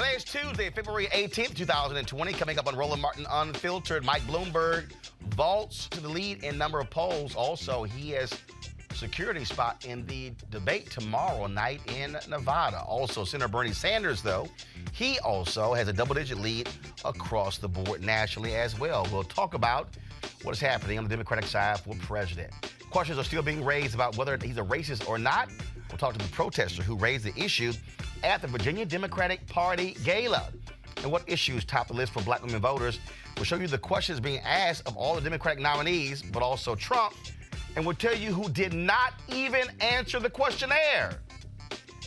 Today is Tuesday, February 18th, 2020. Coming up on Roland Martin Unfiltered, Mike Bloomberg vaults to the lead in number of polls. Also, he has security spot in the debate tomorrow night in Nevada. Also, Senator Bernie Sanders, though, he also has a double-digit lead across the board nationally as well. We'll talk about what is happening on the Democratic side for president. Questions are still being raised about whether he's a racist or not. We'll talk to the protester who raised the issue at the Virginia Democratic Party Gala. And what issues top the list for black women voters? We'll show you the questions being asked of all the Democratic nominees, but also Trump. And we'll tell you who did not even answer the questionnaire.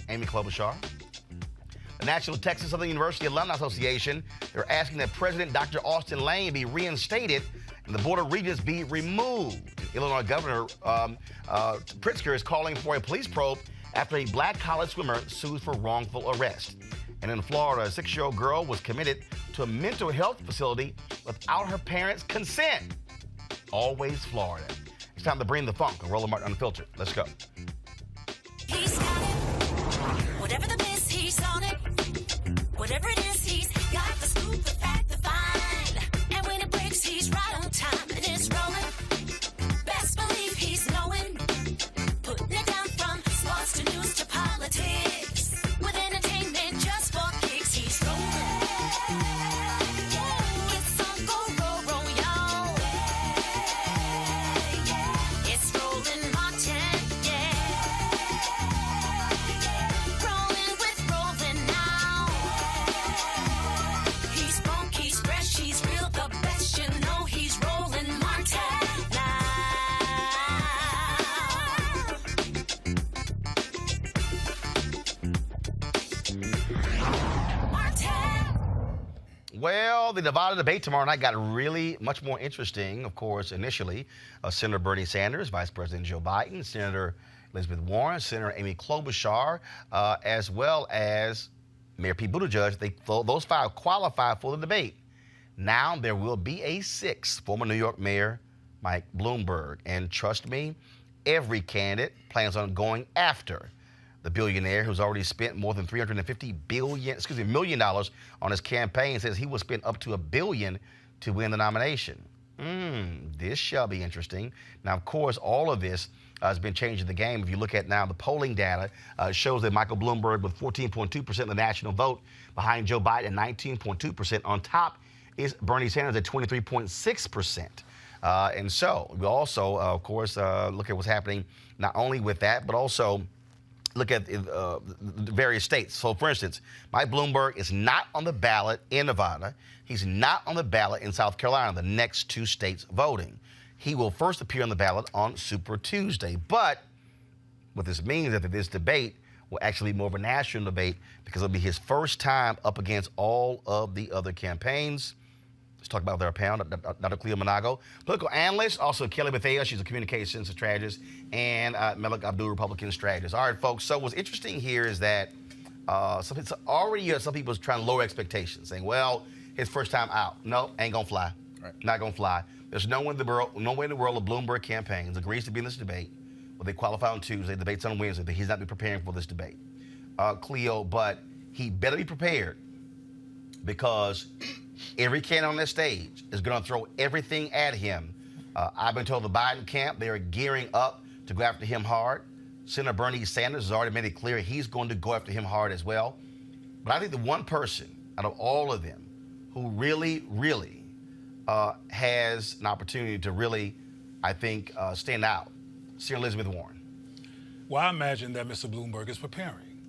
Amy Klobuchar. The National Texas Southern University Alumni Association, they're asking that President Dr. Austin Lane be reinstated and the Board of Regents be removed. Illinois Governor Pritzker is calling for a police probe after a black college swimmer sues for wrongful arrest. And in Florida, a 6-year-old girl was committed to a mental health facility without her parents' consent. Always Florida. It's time to bring the funk on Roland Martin Unfiltered. Let's go. He's got it. Whatever the miss, he's on it. Whatever it is, he's got the scoop, the fact, the find. And when it breaks, he's right on time. And it's rolling. Best believe he's knowing. Putting it down from sports to news to politics. With entertainment just for kicks, he's rolling. It's on go, roll, y'all. It's Roland Martin, yeah. Rolling with Roland now. He's funk, he's fresh, he's real, the best, you know he's Roland Martin now. Martin. Well, the Nevada debate tomorrow night got really much more interesting. Of course, initially, Senator Bernie Sanders, Vice President Joe Biden, Senator Elizabeth Warren, Senator Amy Klobuchar, as well as Mayor Pete Buttigieg. Those five qualify for the debate. Now there will be a sixth, former New York Mayor Mike Bloomberg. And trust me, every candidate plans on going after the billionaire who's already spent more than $350 million on his campaign. Says he will spend up to $1 billion to win the nomination. This shall be interesting. Now, of course, all of this has been changing the game. If you look at now the polling data, shows that Michael Bloomberg with 14.2% of the national vote, behind Joe Biden at 19.2%. On top is Bernie Sanders at 23.6%. And so we also, of course, look at what's happening not only with that, but also look at the various states. So, for instance, Mike Bloomberg is not on the ballot in Nevada. He's not on the ballot in South Carolina, the next two states voting. He will first appear on the ballot on Super Tuesday. But what this means is that this debate will actually be more of a national debate because it'll be his first time up against all of the other campaigns. Let's talk about their panel, Dr. Cleo Monago, political analyst, also Kelly Bethea, she's a communications strategist, and Malik Abdul, Republican strategist. All right, folks, so what's interesting here is that already you have some people trying to lower expectations, saying, well, his first time out. No, ain't gonna fly. Right. Not gonna fly. There's no way in the world of Bloomberg campaigns agrees to be in this debate. Well, they qualify on Tuesday, debate's on Wednesday, that he's not be preparing for this debate. Cleo, but he better be prepared because every candidate on that stage is going to throw everything at him. I've been told the Biden camp, they are gearing up to go after him hard. Senator Bernie Sanders has already made it clear he's going to go after him hard as well. But I think the one person out of all of them who really, really has an opportunity to really, I think, stand out, Senator Elizabeth Warren. Well, I imagine that Mr. Bloomberg is preparing.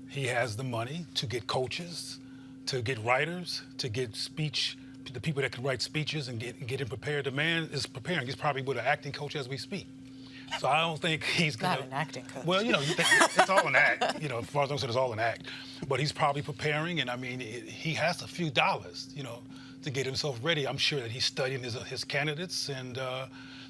He has the money to get coaches, to get writers, to get the people that can write speeches and get him prepared. The man is preparing. He's probably with an acting coach as we speak. So I don't think he's going to... Not an acting coach. Well, you think it's all an act. As far as I'm concerned, it's all an act. But he's probably preparing, and I mean, he has a few dollars, to get himself ready. I'm sure that he's studying his candidates, and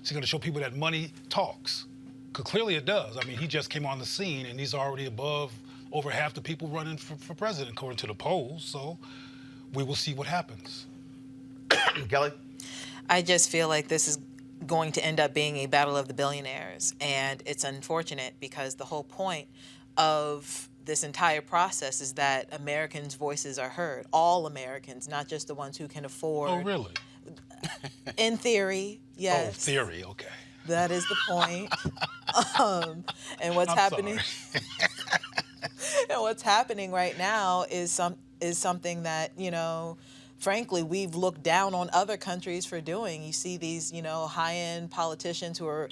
he's going to show people that money talks. Because clearly it does. I mean, he just came on the scene, and he's already above over half the people running for president, according to the polls. So we will see what happens. Kelly? I just feel like this is going to end up being a battle of the billionaires. And it's unfortunate because the whole point of this entire process is that Americans' voices are heard. All Americans, not just the ones who can afford. Oh, really? In theory, yes. Oh, theory, okay. That is the point. And what's I'm happening? sorry. And what's happening right now is something that, frankly, we've looked down on other countries for doing. You see these, high-end politicians who are,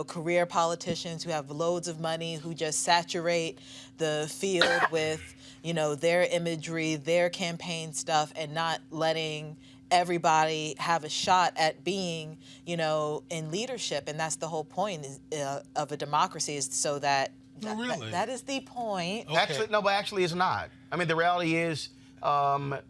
career politicians who have loads of money, who just saturate the field with, their imagery, their campaign stuff, and not letting everybody have a shot at being, in leadership. And that's the whole point of a democracy, is so that Oh, really? that is the point. Okay. Actually, no, but actually it's not. I mean, the reality is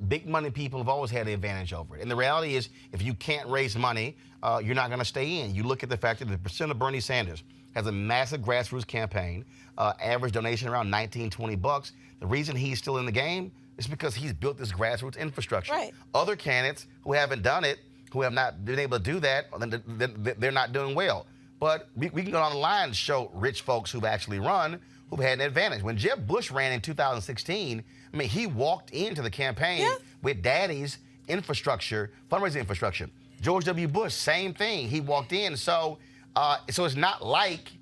big money people have always had the advantage over it. And the reality is, if you can't raise money, you're not going to stay in. You look at the fact that the percent of Bernie Sanders has a massive grassroots campaign, average donation around $19, $20. The reason he's still in the game is because he's built this grassroots infrastructure. Right. Other candidates who haven't done it, who have not been able to do that, they're not doing well. But we can go on the line and show rich folks who've actually run, who've had an advantage. When Jeb Bush ran in 2016, I mean, he walked into the campaign with daddy's infrastructure, fundraising infrastructure. George W. Bush, same thing. He walked in. So it's not like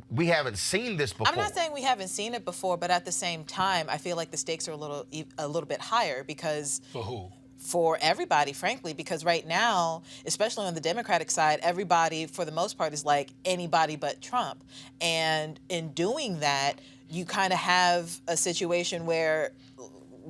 we haven't seen this before. I'm not saying we haven't seen it before, but at the same time, I feel like the stakes are a little bit higher because For who? for everybody, frankly, because right now, especially on the Democratic side, everybody, for the most part, is like anybody but Trump. And in doing that, you kind of have a situation where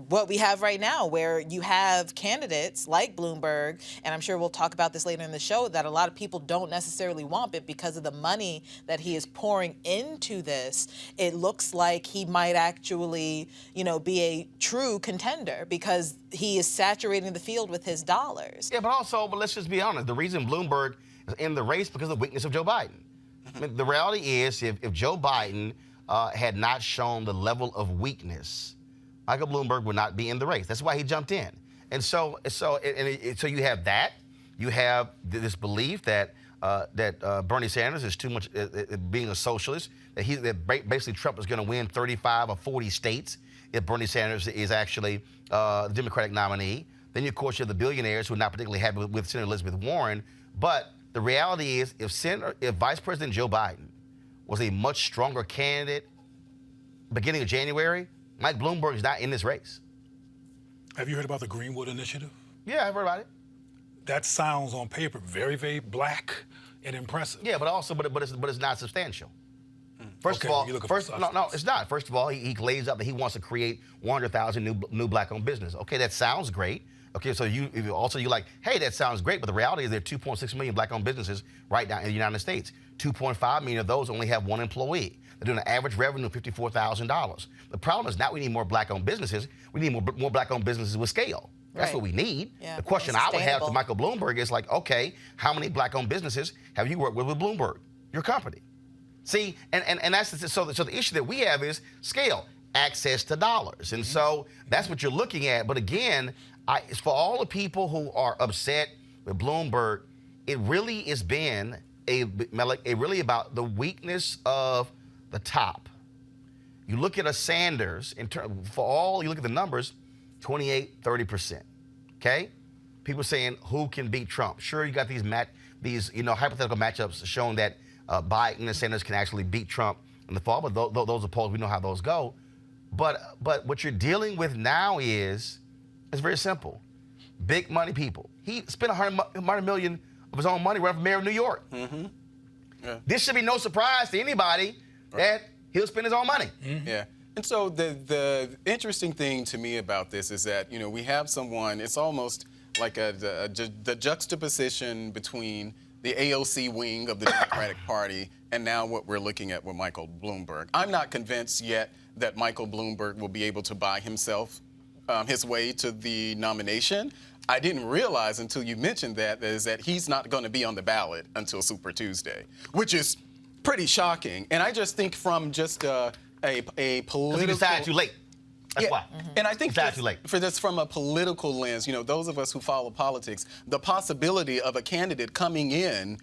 what we have right now, where you have candidates like Bloomberg, and I'm sure we'll talk about this later in the show, that a lot of people don't necessarily want, but because of the money that he is pouring into this, it looks like he might actually, be a true contender because he is saturating the field with his dollars. Yeah, but let's just be honest. The reason Bloomberg is in the race because of the weakness of Joe Biden. I mean, the reality is, if Joe Biden had not shown the level of weakness, Michael Bloomberg would not be in the race. That's why he jumped in. And so you have that. You have this belief that Bernie Sanders is too much being a socialist. That basically Trump is going to win 35 or 40 states if Bernie Sanders is actually the Democratic nominee. Then, of course, you have the billionaires who are not particularly happy with Senator Elizabeth Warren. But the reality is, if Vice President Joe Biden was a much stronger candidate beginning of January, Mike Bloomberg is not in this race. Have you heard about the Greenwood Initiative? Yeah, I've heard about it. That sounds on paper very, very black and impressive. Yeah, but it's not substantial. First Okay, of all, you're looking for substance. no, it's not. First of all, he lays out that he wants to create 100,000 new black-owned business. Okay, that sounds great. Okay, so you like, hey, that sounds great, but the reality is there are 2.6 million black-owned businesses right now in the United States. 2.5 million of those only have one employee. They're doing an average revenue of $54,000. The problem is not we need more black-owned businesses. We need more black-owned businesses with scale. That's Right. what we need. Yeah, the question I would have to sustainable. Michael Bloomberg is like, okay, how many black-owned businesses have you worked with Bloomberg, your company? See, and that's so the issue that we have is scale, access to dollars. And so that's what you're looking at. But again, it's for all the people who are upset with Bloomberg, it really has been really about the weakness of the top. You look at a Sanders, you look at the numbers, 28, 30%. Okay? People saying who can beat Trump. Sure, you got these hypothetical matchups showing that Biden and Sanders can actually beat Trump in the fall, but those are polls, we know how those go. But what you're dealing with now is very simple. Big money people. He spent $100 million of his own money running for mayor of New York. Mm-hmm. Yeah. This should be no surprise to anybody that he'll spend his own money. Mm-hmm. Yeah. And so the interesting thing to me about this is that, we have someone, it's almost like the juxtaposition between the AOC wing of the Democratic Party and now what we're looking at with Michael Bloomberg. I'm not convinced yet that Michael Bloomberg will be able to buy himself his way to the nomination. I didn't realize until you mentioned that is that he's not going to be on the ballot until Super Tuesday, which is pretty shocking. And I just think from just a political... He decided too late. That's why. Mm-hmm. And I think Decided too late. for this from a political lens, those of us who follow politics, the possibility of a candidate coming in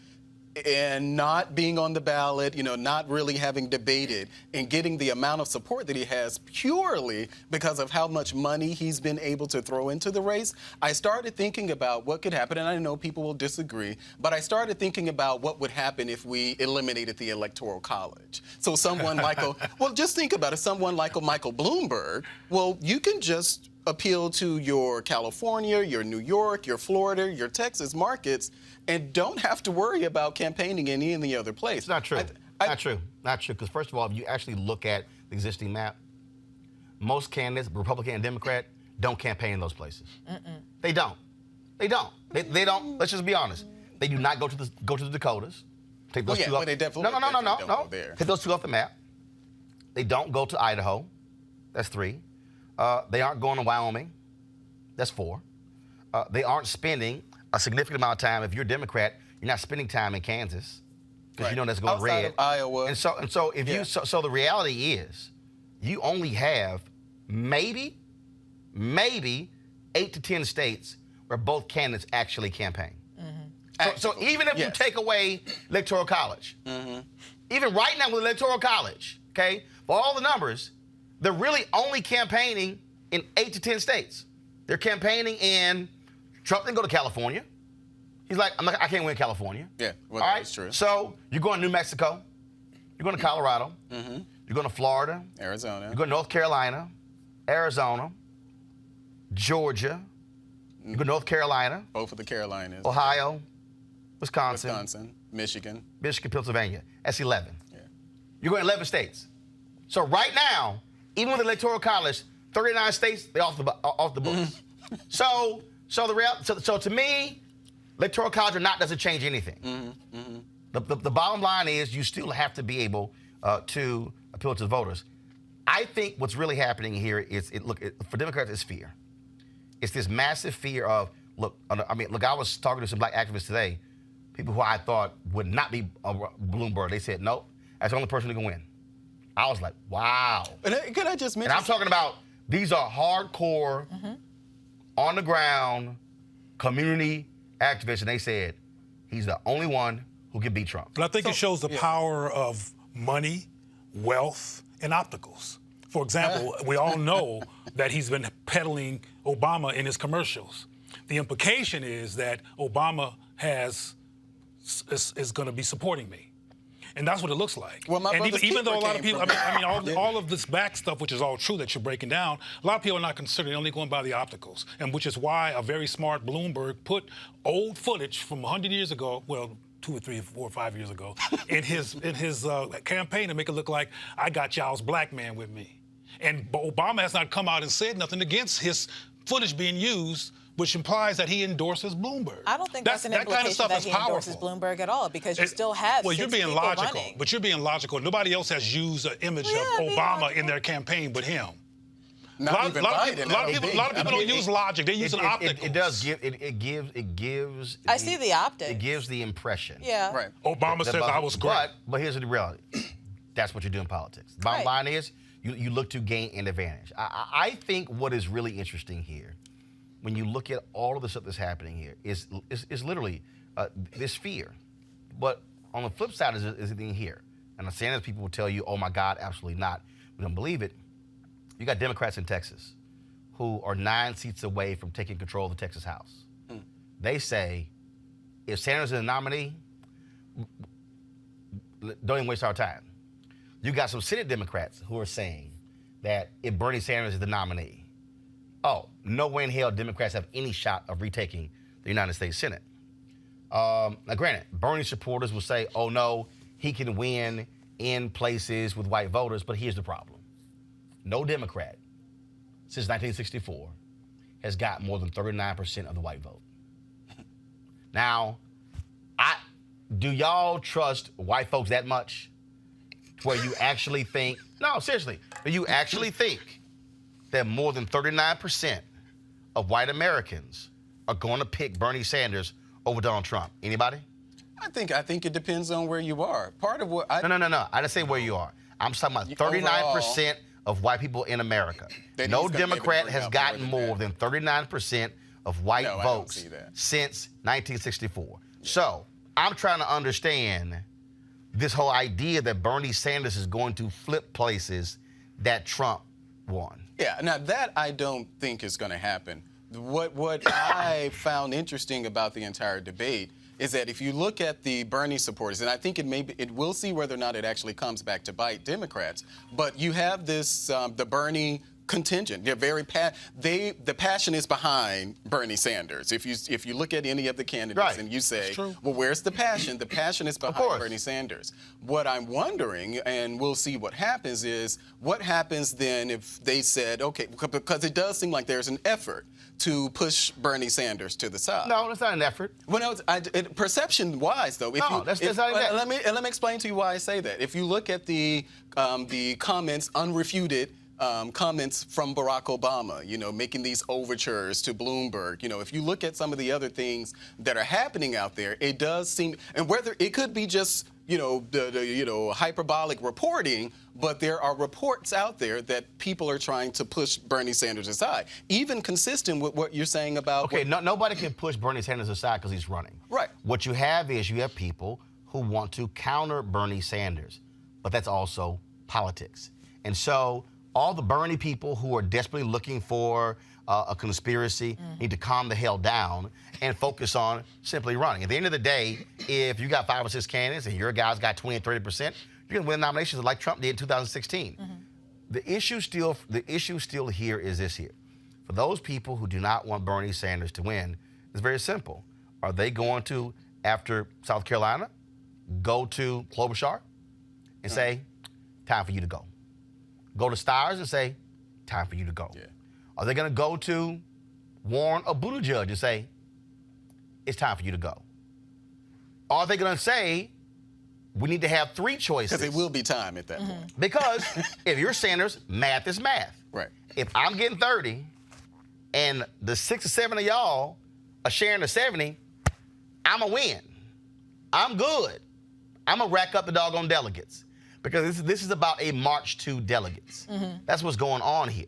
and not being on the ballot, not really having debated and getting the amount of support that he has purely because of how much money he's been able to throw into the race, I started thinking about what could happen, and I know people will disagree, but I started thinking about what would happen if we eliminated the Electoral College. So someone like just think about it, someone like a Michael Bloomberg, well, you can just appeal to your California, your New York, your Florida, your Texas markets, and don't have to worry about campaigning in any other place. It's not true. Not true. Not true. Because first of all, if you actually look at the existing map, most candidates, Republican and Democrat, don't campaign in those places. They don't. They don't. They don't. Let's just be honest. They do not go to the Dakotas. Take those two off. They definitely No. don't go there. Take those two off the map. They don't go to Idaho. That's 3. They aren't going to Wyoming. That's 4. They aren't spending a significant amount of time. If you're a Democrat, you're not spending time in Kansas because you know that's going outside red. Of Iowa. And so if you so the reality is, you only have maybe 8 to 10 states where both candidates actually campaign. So even if you take away Electoral College, even right now with Electoral College, okay, for all the numbers, they're really only campaigning in 8 to 10 states. They're campaigning in. Trump didn't go to California. He's like, I can't win California. Yeah, well, all right? that's true. So you're going to New Mexico. You're going to Colorado. You're going to Florida. Arizona. You're going to North Carolina, Arizona, Georgia. You're going to North Carolina. Both of the Carolinas. Ohio, Wisconsin, Michigan, Pennsylvania. That's 11. Yeah. You're going to 11 states. So right now, even with the Electoral College, 39 states, they're off the books. So to me, Electoral College or not doesn't change anything. The bottom line is you still have to be able to appeal to the voters. I think what's really happening here is, for Democrats, it's fear. It's this massive fear of, I was talking to some black activists today, people who I thought would not be Bloomberg. They said, nope, that's the only person who can win. I was like, wow. Could I just mention? And I'm talking about, these are hardcore, on the ground, community activists, and they said he's the only one who can beat Trump. But I think it shows the power of money, wealth, and opticals. For example, we all know that he's been peddling Obama in his commercials. The implication is that Obama is going to be supporting me. And that's what it looks like. Well, my and even though a lot of people, from all of this back stuff, which is all true that you're breaking down, a lot of people are not considering only going by the opticals, and which is why a very smart Bloomberg put old footage from 100 years ago, well, 2 or 3 or 4 or 5 years ago, in his campaign to make it look like I got y'all's black man with me. And Obama has not come out and said nothing against his footage being used, which implies that he endorses Bloomberg. I don't think that's an implication kind of stuff that is he powerful. endorses Bloomberg at all, because you still have Well, 6 you're being people logical, running. but you're being logical. Nobody else has used an image of Obama in their campaign but him. A lot of people don't use logic. They use an optics. It does give. It gives. I see the optics. It gives the impression. Yeah. Right. Obama says I was great. But here's the reality. That's what you do in politics. The bottom line is you look to gain an advantage. I think what is really interesting here, when you look at all of the stuff that's happening here, is literally this fear. But on the flip side is it in here. And the Sanders people will tell you, oh my God, absolutely not. We don't believe it. You got Democrats in Texas who are 9 seats away from taking control of the Texas House. They say, if Sanders is the nominee, don't even waste our time. You got some Senate Democrats who are saying that if Bernie Sanders is the nominee, no way in hell Democrats have any shot of retaking the United States Senate. Now, granted, Bernie supporters will say, oh no, he can win in places with white voters, but here's the problem. No Democrat since 1964 has got more than 39% of the white vote. Now, do y'all trust white folks that much to where you actually think, no, seriously, do you actually think that more than 39% of white Americans are going to pick Bernie Sanders over Donald Trump? Anybody? I think it depends on where you are. Part of what I No. I didn't say where you are. I'm talking about 39% of white people in America. No Democrat has gotten more than 39% of white votes since 1964. Yeah. So I'm trying to understand this whole idea that Bernie Sanders is going to flip places that Trump won. Yeah, now that I don't think is going to happen. What I found interesting about the entire debate is that if you look at the Bernie supporters, and I think it will see whether or not it actually comes back to bite Democrats, but you have this, the Bernie contingent. They're the passion is behind Bernie Sanders. If you look at any of the candidates Right. and you say, well, where's the passion? The passion is behind Bernie Sanders. What I'm wondering, and we'll see what happens, is what happens then if they said, okay, because it does seem like there's an effort to push Bernie Sanders to the side. No, that's not an effort. Well, no, perception-wise, though. That's not that. Let me explain to you why I say that. If you look at the comments, unrefuted comments from Barack Obama, making these overtures to Bloomberg. If you look at some of the other things that are happening out there, it does seem, and whether it could be just the hyperbolic reporting, but there are reports out there that people are trying to push Bernie Sanders aside, even consistent with what you're saying about. Okay, nobody can push Bernie Sanders aside because he's running. Right. What you have people who want to counter Bernie Sanders, but that's also politics. And so all the Bernie people who are desperately looking for a conspiracy need to calm the hell down and focus on simply running. At the end of the day, if you got 5 or 6 candidates and your guys got 20 and 30%, you're going to win nominations like Trump did in 2016. The issue still here is this here. For those people who do not want Bernie Sanders to win, it's very simple. Are they going to, after South Carolina, go to Klobuchar and say, time for you to go? Go to Stires and say, time for you to go? Yeah. Are they going to go to Warren or Buttigieg and say, it's time for you to go? Are they going to say, we need to have 3 choices? Because it will be time at that point. Because if you're Sanders, math is math. Right. If I'm getting 30 and the 6 or 7 of y'all are sharing the 70, I'm a win. I'm good. I'm going to rack up the doggone delegates. Because this is about a march to delegates. That's what's going on here.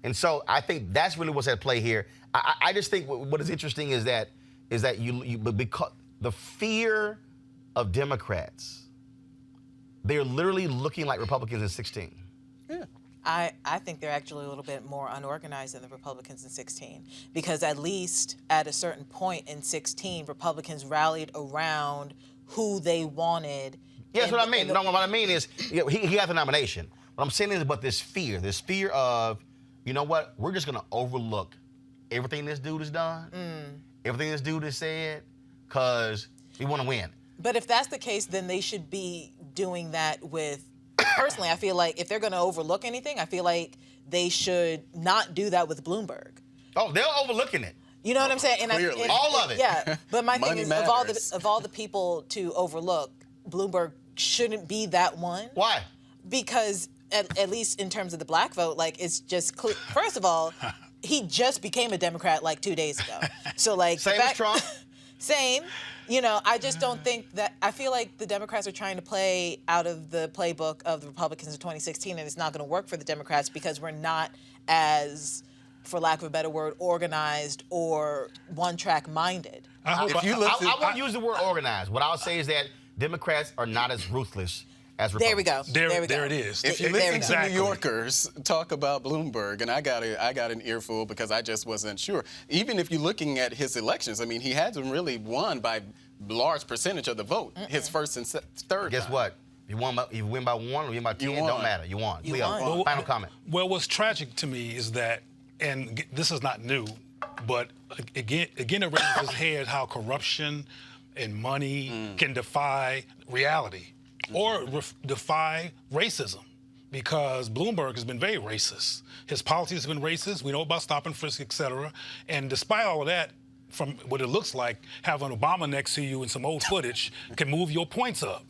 And so I think that's really what's at play here. I just think what is interesting is that because the fear of Democrats, they're literally looking like Republicans in 16. Yeah. I think they're actually a little bit more unorganized than the Republicans in 16, because at least at a certain point in 16, Republicans rallied around who they wanted. Yeah, that's what I mean. No, what I mean is, he got the nomination. What I'm saying is about this fear of, you know what, we're just going to overlook everything this dude has done, everything this dude has said, because we want to win. But if that's the case, then they should be doing that with, personally, I feel like if they're going to overlook anything, I feel like they should not do that with Bloomberg. Oh, they're overlooking it. You know what I'm saying? And Clearly. All of it. Yeah, but my thing Money is, matters. of all the people to overlook, Bloomberg shouldn't be that one. Why? Because at least in terms of the black vote, like, it's just clear. First of all, he just became a Democrat like 2 days ago. So like Same as Trump. Same. I just don't think that. I feel like the Democrats are trying to play out of the playbook of the Republicans in 2016, and it's not going to work for the Democrats because we're not as, for lack of a better word, organized or one-track minded. I won't use the word organized. What I'll say is that Democrats are not as ruthless as Republicans. There we go. There it is. If you listen to Exactly. New Yorkers talk about Bloomberg, and I got an earful because I just wasn't sure. Even if you're looking at his elections, I mean, he hasn't really won by large percentage of the vote. His first and third. Guess time. what? You win by 1 or you win by 10, it won. don't matter. You won. You Leo, won. final comment. Well, what's tragic to me is that, and this is not new, but again it raises his head how corruption and money can defy reality or defy racism, because Bloomberg has been very racist. His policies have been racist. We know about stop and frisk, et cetera. And despite all of that, from what it looks like, having Obama next to you and some old footage can move your points up.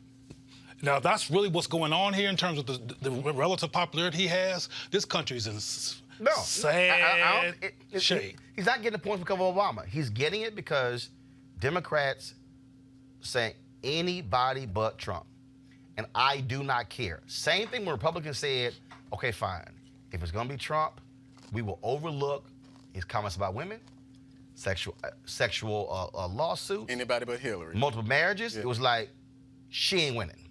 Now, that's really what's going on here in terms of the relative popularity he has. This country's in sad shape. He's not getting the points because of Obama. He's getting it because Democrats say anybody but Trump. And I do not care. Same thing when Republicans said, okay, fine. If it's going to be Trump, we will overlook his comments about women. sexual lawsuits, Anybody but Hillary. multiple marriages. Yeah. It was like, she ain't winning.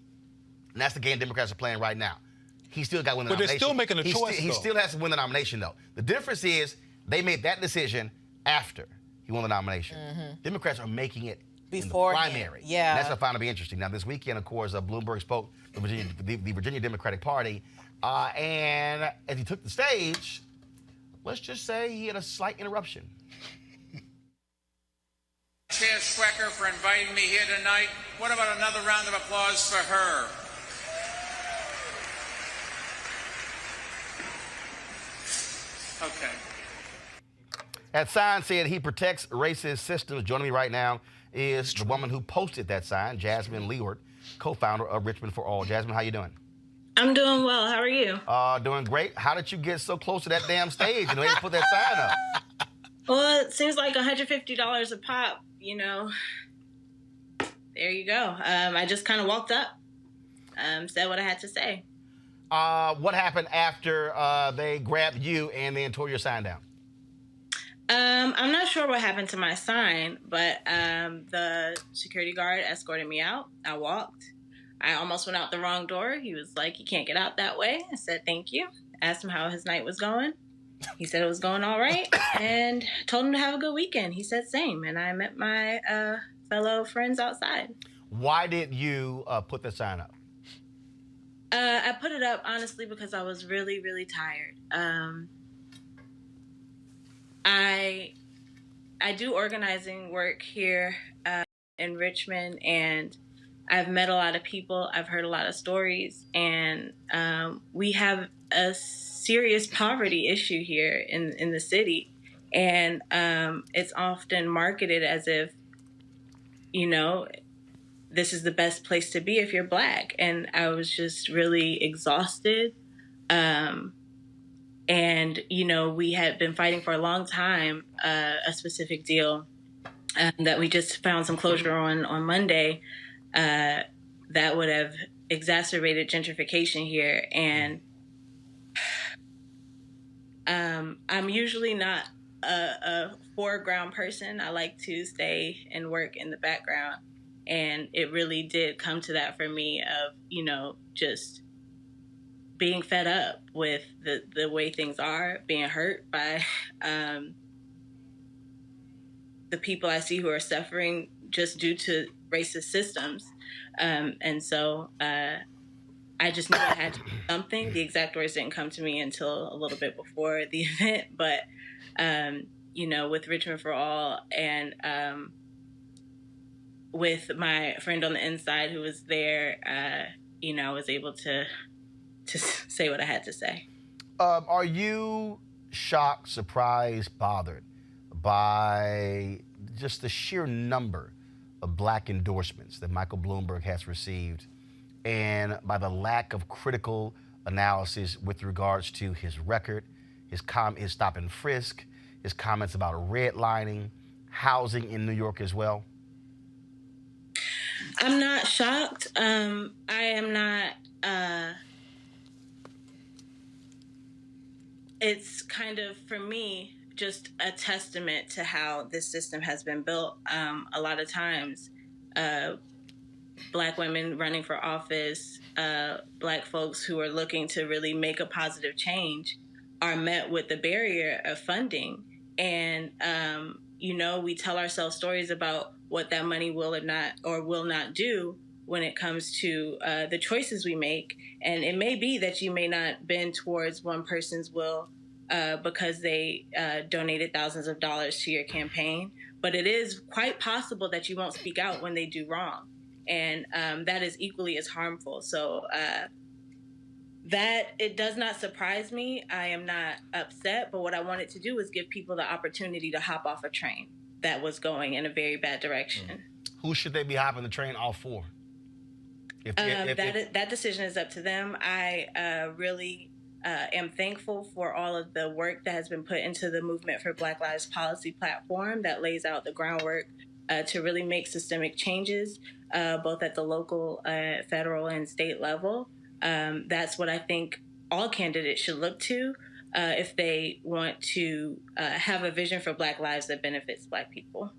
And that's the game Democrats are playing right now. He still got to win the But they're nomination. still making a choice, He though. still has to win the nomination, though. The difference is they made that decision after he won the nomination. Democrats are making it in the Beforehand, primary. yeah. And that's what I find to be interesting. Now, this weekend, of course, Bloomberg spoke to the Virginia Democratic Party, and as he took the stage, let's just say he had a slight interruption. Chair Schwecker for inviting me here tonight. What about another round of applause for her? Okay. That sign said he protects racist systems. Joining me right now is the woman who posted that sign, Jasmine Leeward, co-founder of Richmond for All. Jasmine, how you doing? I'm doing well. How are you? Doing great. How did you get so close to that damn stage and put that sign up? Well, it seems like $150 a pop, you know. There you go. I just kind of walked up, said what I had to say. What happened after they grabbed you and then tore your sign down? I'm not sure what happened to my sign, but the security guard escorted me out. I walked. I almost went out the wrong door. He was like, "You can't get out that way." I said, "Thank you." Asked him how his night was going. He said it was going all right, and told him to have a good weekend. He said same, and I met my fellow friends outside. Why did you put the sign up? I put it up, honestly, because I was really, really tired. I do organizing work here in Richmond, and I've met a lot of people. I've heard a lot of stories, and we have a serious poverty issue here in the city. And it's often marketed as if, you know, this is the best place to be if you're Black. And I was just really exhausted. And, you know, we had been fighting for a long time a specific deal that we just found some closure on Monday that would have exacerbated gentrification here. And I'm usually not a foreground person. I like to stay and work in the background. And it really did come to that for me of, you know, just being fed up with the way things are, being hurt by the people I see who are suffering just due to racist systems. And so I just knew I had to do something. The exact words didn't come to me until a little bit before the event. But, you know, with Richmond for All and with my friend on the inside who was there, you know, I was able to say what I had to say. Are you shocked, surprised, bothered by just the sheer number of Black endorsements that Michael Bloomberg has received and by the lack of critical analysis with regards to his record, his stop and frisk, his comments about redlining, housing in New York as well? I'm not shocked. I am not. It's kind of, for me, just a testament to how this system has been built. A lot of times, Black women running for office, Black folks who are looking to really make a positive change are met with the barrier of funding. And, you know, we tell ourselves stories about what that money will or will not do when it comes to the choices we make. And it may be that you may not bend towards one person's will because they donated thousands of dollars to your campaign, but it is quite possible that you won't speak out when they do wrong. And that is equally as harmful. So that it does not surprise me. I am not upset, but what I wanted to do was give people the opportunity to hop off a train that was going in a very bad direction. Who should they be hopping the train off for? That decision is up to them. I really am thankful for all of the work that has been put into the Movement for Black Lives policy platform that lays out the groundwork to really make systemic changes, both at the local, federal, and state level. That's what I think all candidates should look to. if they want to have a vision for Black lives that benefits Black people.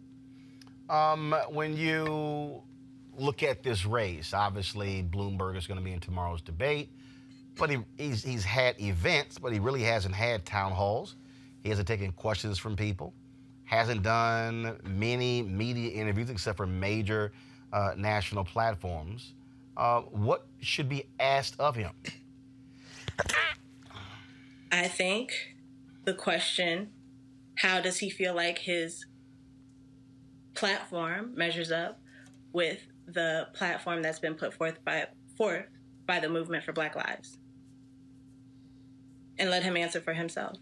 When you look at this race, obviously Bloomberg is going to be in tomorrow's debate, but he's had events, but he really hasn't had town halls. He hasn't taken questions from people, hasn't done many media interviews except for major national platforms. What should be asked of him? I think the question, how does he feel like his platform measures up with the platform that's been put forth by the Movement for Black Lives? And let him answer for himself.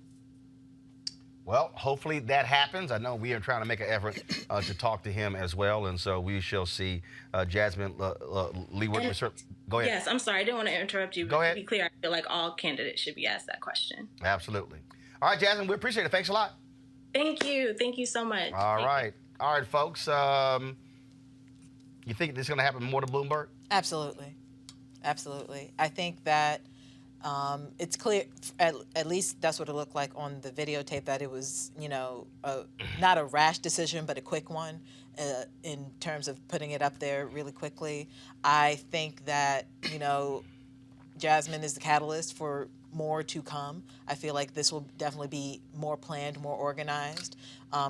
Well, hopefully that happens. I know we are trying to make an effort to talk to him as well, and so we shall see. Jasmine Leeward, go ahead. Yes, I'm sorry. I didn't want to interrupt you. Go ahead. To be clear, I feel like all candidates should be asked that question. Absolutely. All right, Jasmine, we appreciate it. Thanks a lot. Thank you. Thank you so much. All right, folks. You think this is going to happen more to Bloomberg? Absolutely. Absolutely. I think that it's clear, at least that's what it looked like on the videotape, that it was, not a rash decision, but a quick one in terms of putting it up there really quickly. I think that, Jasmine is the catalyst for more to come. I feel like this will definitely be more planned, more organized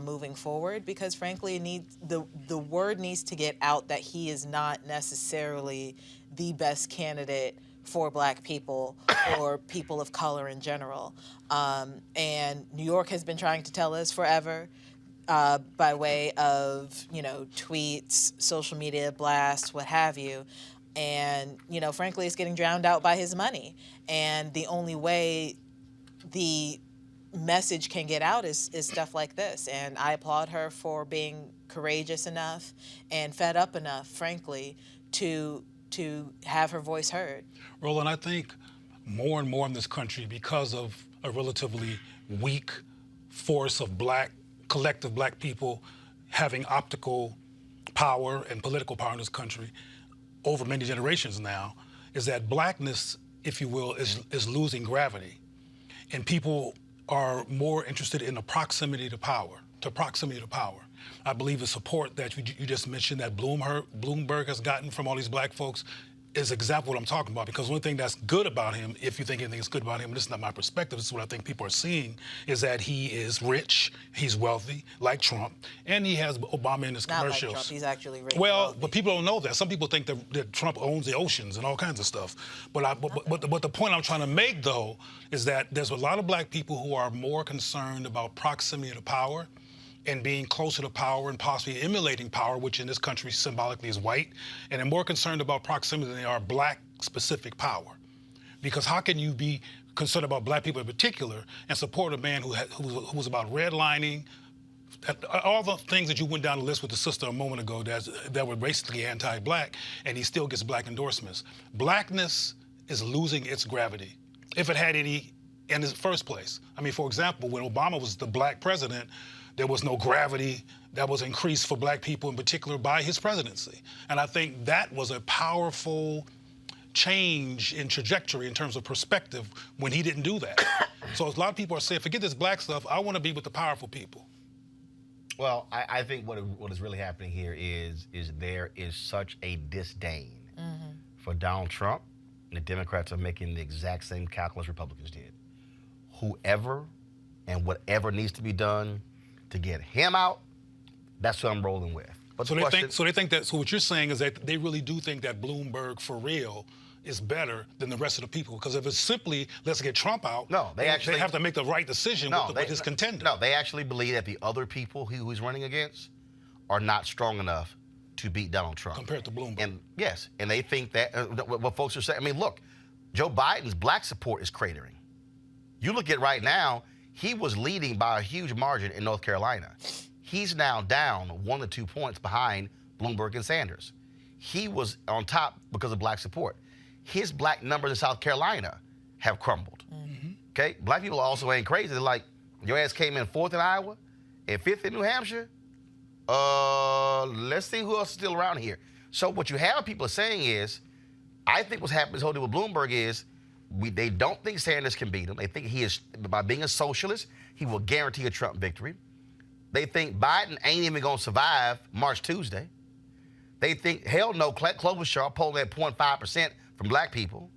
moving forward, because frankly, the word needs to get out that he is not necessarily the best candidate for Black people or people of color in general. And New York has been trying to tell us forever by way of, tweets, social media blasts, what have you. And, frankly, it's getting drowned out by his money. And the only way the message can get out is stuff like this. And I applaud her for being courageous enough and fed up enough, frankly, to have her voice heard. Roland, I think more and more in this country, because of a relatively weak force of collective Black people having optical power and political power in this country over many generations now, is that Blackness, if you will, is losing gravity. And people are more interested in the proximity to power. I believe the support that you just mentioned that Bloomberg has gotten from all these Black folks is exactly what I'm talking about. Because one thing that's good about him, if you think anything is good about him, and this is not my perspective, this is what I think people are seeing, is that he is rich, he's wealthy, like Trump, and he has Obama in his commercials. Not like Trump, he's actually rich. Well, but people don't know that. Some people think that Trump owns the oceans and all kinds of stuff. But the point I'm trying to make, though, is that there's a lot of Black people who are more concerned about proximity to power and being closer to power and possibly emulating power, which in this country symbolically is white, and they're more concerned about proximity than they are Black-specific power. Because how can you be concerned about Black people in particular and support a man who was about redlining, all the things that you went down the list with the sister a moment ago that were basically anti-Black, and he still gets Black endorsements. Blackness is losing its gravity, if it had any in the first place. I mean, for example, when Obama was the Black president, there was no gravity that was increased for Black people in particular by his presidency. And I think that was a powerful change in trajectory in terms of perspective when he didn't do that. So a lot of people are saying, forget this Black stuff, I want to be with the powerful people. Well, I think what is really happening here is there is such a disdain for Donald Trump, and the Democrats are making the exact same calculus Republicans did. Whoever and whatever needs to be done to get him out, that's what I'm rolling with. But so they think that. So what you're saying is that they really do think that Bloomberg, for real, is better than the rest of the people. Because if it's simply let's get Trump out, they have to make the right decision with his contender. No, they actually believe that the other people he's running against are not strong enough to beat Donald Trump compared to Bloomberg. And yes, and they think that what folks are saying. I mean, look, Joe Biden's Black support is cratering. You look at right now. He was leading by a huge margin in North Carolina. He's now down 1 to 2 points behind Bloomberg and Sanders. He was on top because of Black support. His Black numbers in South Carolina have crumbled. Okay? Black people also ain't crazy. They're like, your ass came in 4th in Iowa and 5th in New Hampshire. Let's see who else is still around here. So what you have people are saying is, I think what's happening this whole deal with Bloomberg is They don't think Sanders can beat him. They think he is, by being a socialist, he will guarantee a Trump victory. They think Biden ain't even going to survive March Tuesday. They think, hell no, Klobuchar polling at 0.5% from black people.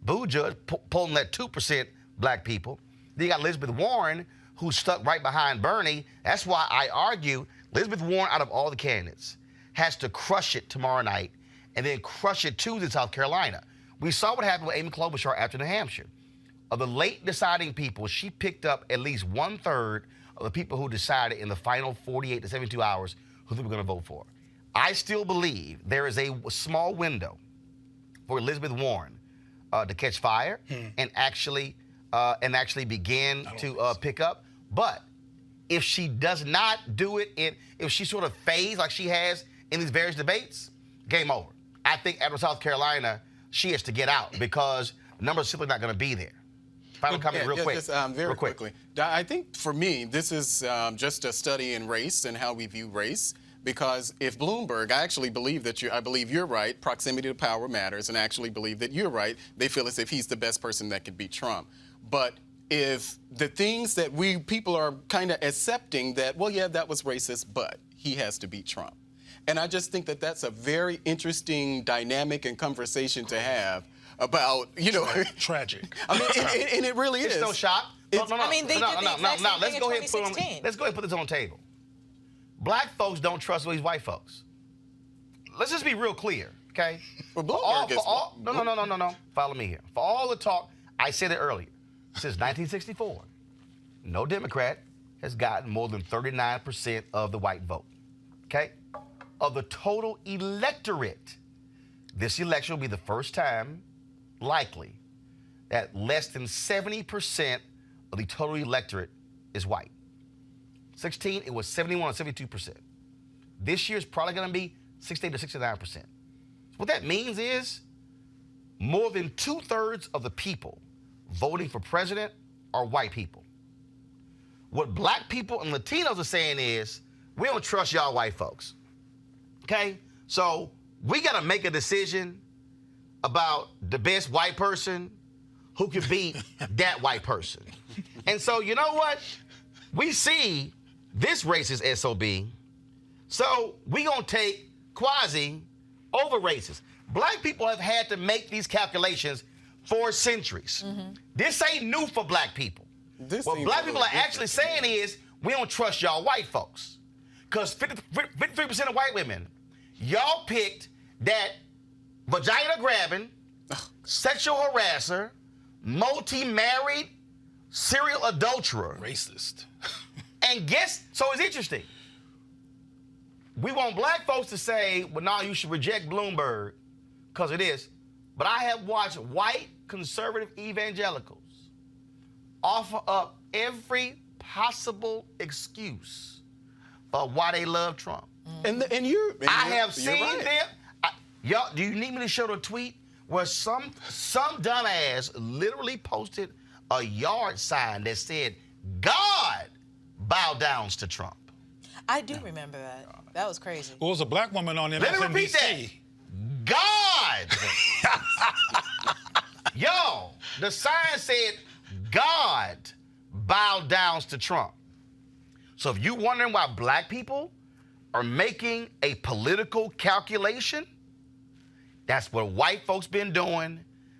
Buttigieg polling at 2% black people. Then you got Elizabeth Warren, who's stuck right behind Bernie. That's why I argue Elizabeth Warren, out of all the candidates, has to crush it tomorrow night and then crush it Tuesday in South Carolina. We saw what happened with Amy Klobuchar after New Hampshire. Of the late deciding people, she picked up at least 1/3 of the people who decided in the final 48 to 72 hours who they were going to vote for. I still believe there is a small window for Elizabeth Warren to catch fire and actually begin to pick up. But if she does not do it, if she sort of fades like she has in these various debates, game over. I think after South Carolina, she has to get out because the numbers are simply not going to be there. Final comment real quick. Just, very quickly. I think for me, this is just a study in race and how we view race. Because if Bloomberg, I actually believe that I believe you're right, proximity to power matters, and I actually believe that you're right, they feel as if he's the best person that could beat Trump. But if the things that people are kind of accepting that, well, yeah, that was racist, but he has to beat Trump. And I just think that that's a very interesting dynamic and conversation to have about, Tragic. I mean, and it really is. It's no shock. No. I mean, they did the exact same thing in 2016. Let's go ahead and put this on the table. Black folks don't trust these white folks. Let's just be real clear, okay? Well, No. Follow me here. For all the talk, I said it earlier. Since 1964, no Democrat has gotten more than 39% of the white vote, okay? Of the total electorate, this election will be the first time, likely, that less than 70% of the total electorate is white. 16, it was 71 or 72%. This year is probably going to be 68 to 69%. So what that means is more than 2/3 of the people voting for president are white people. What black people and Latinos are saying is, we don't trust y'all white folks. Okay? So we got to make a decision about the best white person who can beat that white person. And so, you know what? We see this racist SOB, so we gonna take Quasi over racist. Black people have had to make these calculations for centuries. This ain't new for black people. What black people are actually saying is, we don't trust y'all white folks. Because 53% of white women, y'all picked that vagina grabbing, sexual harasser, multi-married, serial adulterer. Racist. And so it's interesting. We want black folks to say, well, no, you should reject Bloomberg, because it is. But I have watched white conservative evangelicals offer up every possible excuse for why they love Trump. I have seen them. Y'all, do you need me to show the tweet where some dumbass literally posted a yard sign that said, God bow downs to Trump? I do remember that. That was crazy. Well, it was a black woman on MSNBC. Let me repeat that. God. Yo, the sign said, God bow downs to Trump. So if you're wondering why black people are making a political calculation, that's what white folks been doing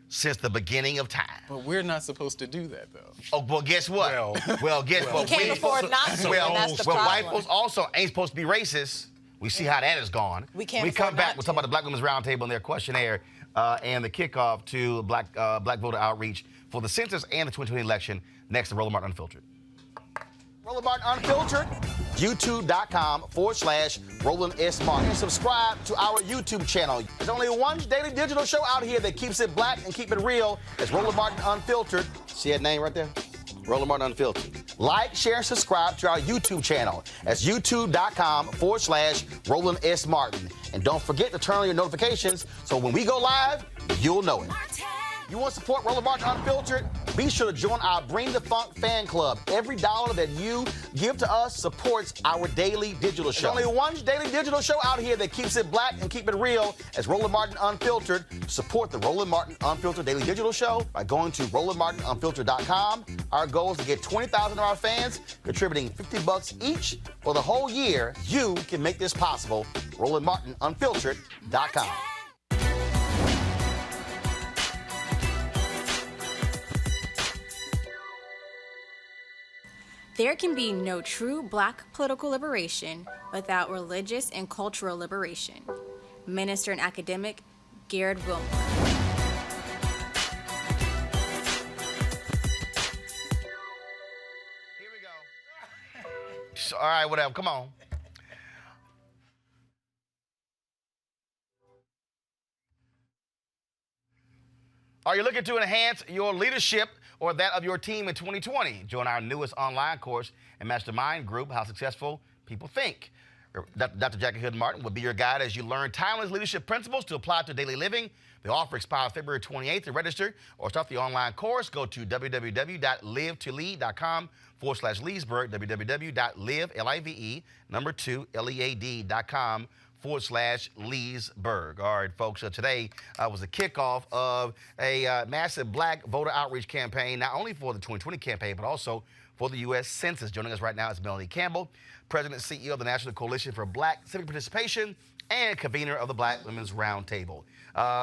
since the beginning of time. But we're not supposed to do that, though. Oh, well, guess what? Guess what? You can't afford not to, and that's the problem. White folks also ain't supposed to be racist. We see how that has gone. We can't We come afford back, not we'll to. talk about the Black Women's Roundtable and their questionnaire and the kickoff to black voter outreach for the census and the 2020 election next to Roland Martin Unfiltered. Roland Martin Unfiltered, youtube.com/Roland S. Martin. And subscribe to our YouTube channel. There's only one daily digital show out here that keeps it black and keep it real. It's Roland Martin Unfiltered. See that name right there? Roland Martin Unfiltered. Like, share, and subscribe to our YouTube channel. That's youtube.com/Roland S. Martin. And don't forget to turn on your notifications so when we go live, you'll know it. Martin. You want to support Roland Martin Unfiltered? Be sure to join our Bring the Funk fan club. Every dollar that you give to us supports our daily digital show. There's only one daily digital show out here that keeps it black and keep it real as Roland Martin Unfiltered. Support the Roland Martin Unfiltered daily digital show by going to RolandMartinUnfiltered.com. Our goal is to get 20,000 of our fans contributing $50 each for the whole year. You can make this possible. RolandMartinUnfiltered.com. There can be no true black political liberation without religious and cultural liberation. Minister and academic Garrett Wilmore. Here we go. All right, whatever. Come on. Are you looking to enhance your leadership or that of your team in 2020? Join our newest online course and mastermind group, How Successful People Think. Dr. Jackie Hood Martin will be your guide as you learn timeless leadership principles to apply to daily living. The offer expires February 28th. To register or start the online course, go to www.live2lead.com/Leesburg, www.live2lead.com/Leesburg. All right, folks, today was the kickoff of a massive black voter outreach campaign, not only for the 2020 campaign, but also for the U.S. Census. Joining us right now is Melanie Campbell, President and CEO of the National Coalition for Black Civic Participation and convener of the Black Women's Roundtable.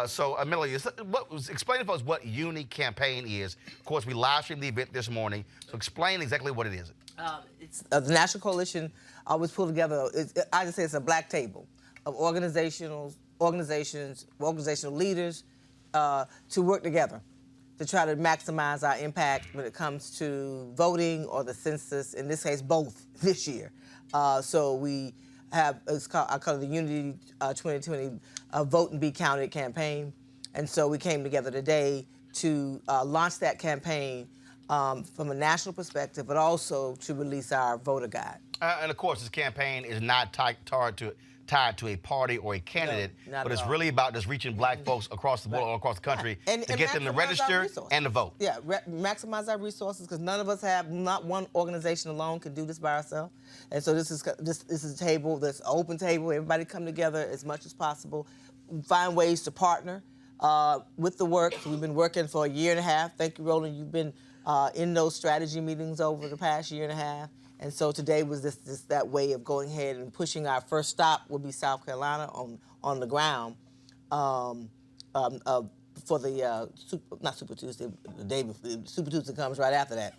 So, Melanie, explain to us what Unity campaign is. Of course, we live streamed the event this morning, so explain exactly what it is. It's the National Coalition always pulled together. I just say it's a black table of organizational leaders to work together to try to maximize our impact when it comes to voting or the census. In this case, both this year. So we have I call it the Unity 2020 Vote and Be Counted campaign, and so we came together today to launch that campaign from a national perspective, but also to release our voter guide. And of course, this campaign is not tied to a party or a candidate, No, but it's all. really about just reaching black folks across the board, all across the country, And get them to maximize our register resources. and to vote. Yeah, maximize our resources because none of us have, not one organization alone can do this by ourselves. And so this is a table, this open table. Everybody come together as much as possible, find ways to partner with the work. So we've been working for a year and a half. Thank you, Roland. You've been in those strategy meetings over the past year and a half. And so today was that way of going ahead and pushing. Our first stop will be South Carolina on the ground for the not Super Tuesday, the day before. Super Tuesday comes right after that.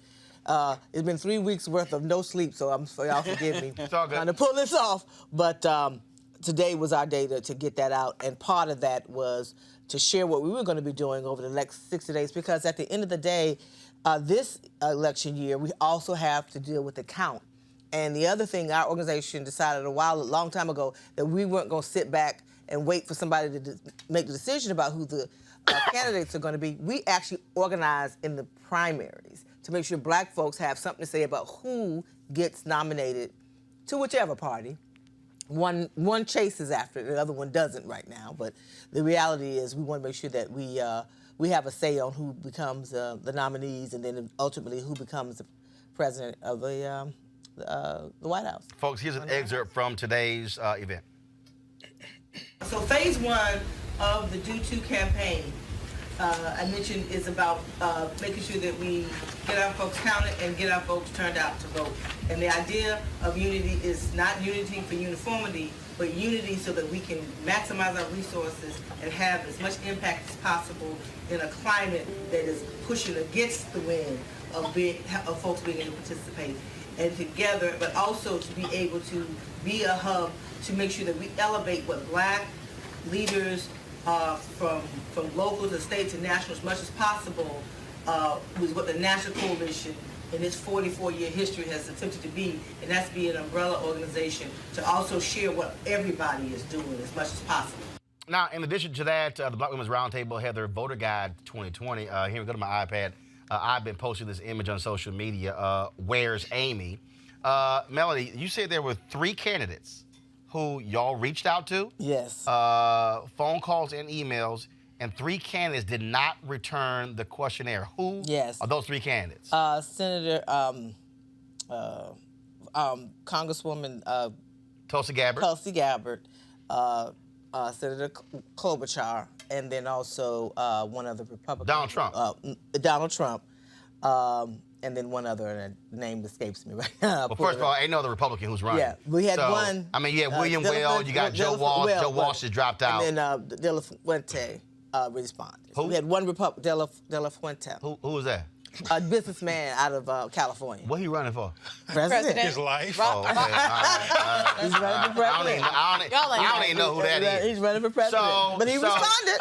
It's been 3 weeks worth of no sleep, so y'all forgive me It's all good. trying to pull this off. But today was our day to get that out, and part of that was to share what we were going to be doing over the next 60 days, because at the end of the day, this election year, we also have to deal with the count. And the other thing, our organization decided a long time ago, that we weren't going to sit back and wait for somebody to make the decision about who the candidates are going to be. We actually organize in the primaries to make sure black folks have something to say about who gets nominated to whichever party. One chases after it, the other one doesn't right now. But the reality is we want to make sure that we have a say on who becomes the nominees, and then ultimately who becomes the president of the White House. Folks, here's an excerpt from today's event. So phase one of the Do To campaign, I mentioned, is about making sure that we get our folks counted and get our folks turned out to vote. And the idea of unity is not unity for uniformity, but unity so that we can maximize our resources and have as much impact as possible in a climate that is pushing against the wind of folks being able to participate. And together, but also to be able to be a hub to make sure that we elevate what black leaders from local to state to national as much as possible, was what the National Coalition in its 44-year history has attempted to be, and that's be an umbrella organization to also share what everybody is doing as much as possible. Now, in addition to that, the Black Women's Roundtable had their voter guide 2020. Here we go to my iPad. I've been posting this image on social media. Where's Amy? Melody, you said there were 3 candidates who y'all reached out to. Yes. Phone calls and emails, and 3 candidates did not return the questionnaire. Who Yes. are those 3 candidates? Senator, Congresswoman Tulsi Gabbard. Tulsi Gabbard, Senator Klobuchar, and then also one other Republican. Donald Trump. Donald Trump, and then one other, and the name escapes me right now. Well, first of all, ain't no other Republican who's running. Yeah, we had one. I mean, you had William Weld, you got Joe Walsh. Joe Walsh has dropped out. And then De La Fuente responded. Who? We had one Republican, De La Fuente, Who was that? a businessman out of California. What he running for? President. His life. Oh, okay. All right. He's running for president. I don't even know who that is. He's running for president. But he responded.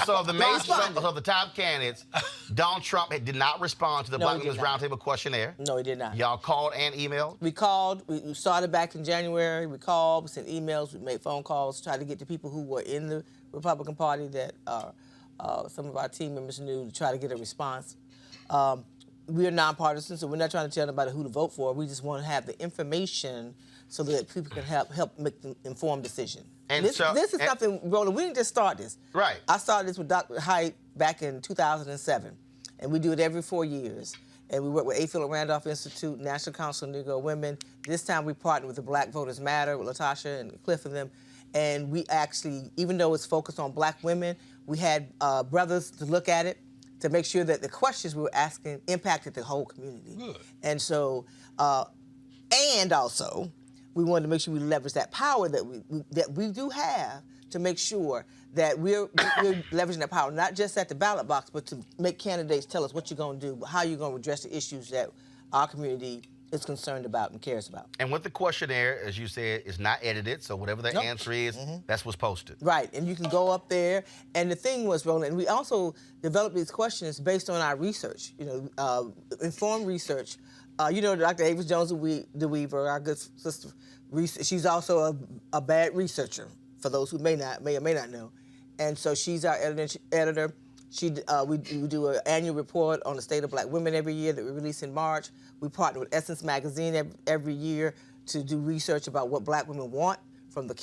So of the main, responded. of the top candidates, Donald Trump did not respond to the No, Black he did Women's not. Roundtable questionnaire. No, he did not. Y'all called and emailed. We called. We started back in January. We called. We sent emails. We made phone calls. Tried to get the people who were in the Republican Party that some of our team members knew to try to get a response. We are nonpartisan, so we're not trying to tell anybody who to vote for. We just want to have the information so that people can help make the informed decision. And this is and- something, Roland, we didn't just start this. Right. I started this with Dr. Haidt back in 2007, and we do it every 4 years. And we work with A. Philip Randolph Institute, National Council of Negro Women. This time we partnered with the Black Voters Matter, with Latasha and Cliff and them. And we actually, even though it's focused on Black women, we had brothers to look at it to make sure that the questions we were asking impacted the whole community. Good. And so, and also, we wanted to make sure we leverage that power that we do have to make sure that we're leveraging that power, not just at the ballot box, but to make candidates tell us what you're going to do, how you're going to address the issues that our community is concerned about and cares about. And with the questionnaire, as you said, is not edited, so whatever the Nope. answer is, that's what's posted. Right, and you can go up there. And the thing was, Roland, and we also developed these questions based on our research, informed research. Dr. Avis Jones DeWeaver, our good sister, she's also a bad researcher, for those who may or may not know. And so she's our editor. We do an annual report on the state of Black women every year that we release in March. We partner with Essence Magazine every year to do research about what Black women want, from the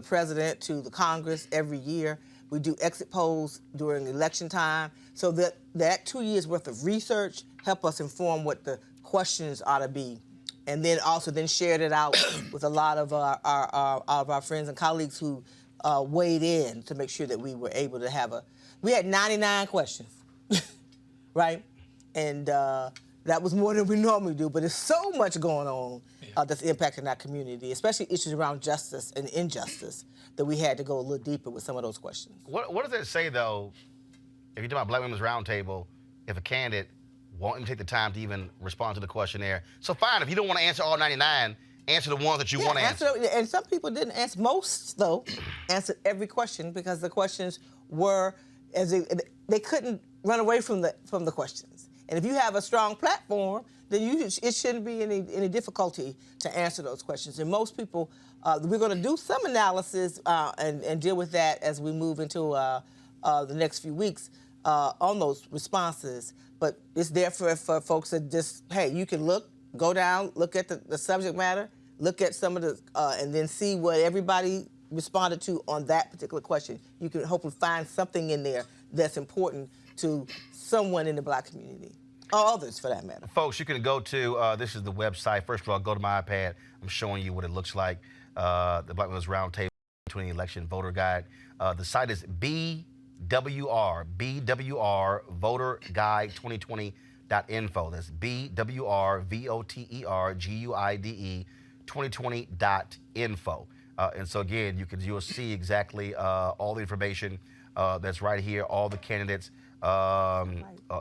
president to the Congress every year. We do exit polls during election time, so that 2 years worth of research help us inform what the questions ought to be, and then also shared it out with a lot of our friends and colleagues who weighed in to make sure that we were able to we had 99 questions, right? And that was more than we normally do, but there's so much going on that's impacting our community, especially issues around justice and injustice, that we had to go a little deeper with some of those questions. What does that say, though, if you're talking about Black Women's Roundtable, if a candidate won't even take the time to even respond to the questionnaire? So fine, if you don't want to answer all 99, answer the ones that you want to answer. And some people didn't answer. Most, though, answered every question because the questions were, they couldn't run away from the questions. And if you have a strong platform, then it shouldn't be any difficulty to answer those questions. And most people, we're going to do some analysis and deal with that as we move into the next few weeks on those responses. But it's there for folks that just, hey, you can go down, look at the subject matter, look at some of the, and then see what everybody responded to on that particular question. You can hopefully find something in there that's important to someone in the Black community, or others for that matter. Folks, you can go to, this is the website. First of all, go to my iPad. I'm showing you what it looks like. The Black Women's Roundtable 2020 Election Voter Guide. The site is BWR Voter Guide 2020.info. That's BWRVOTERGUIDE 2020.info. And so again, you'll see exactly all the information that's right here, all the candidates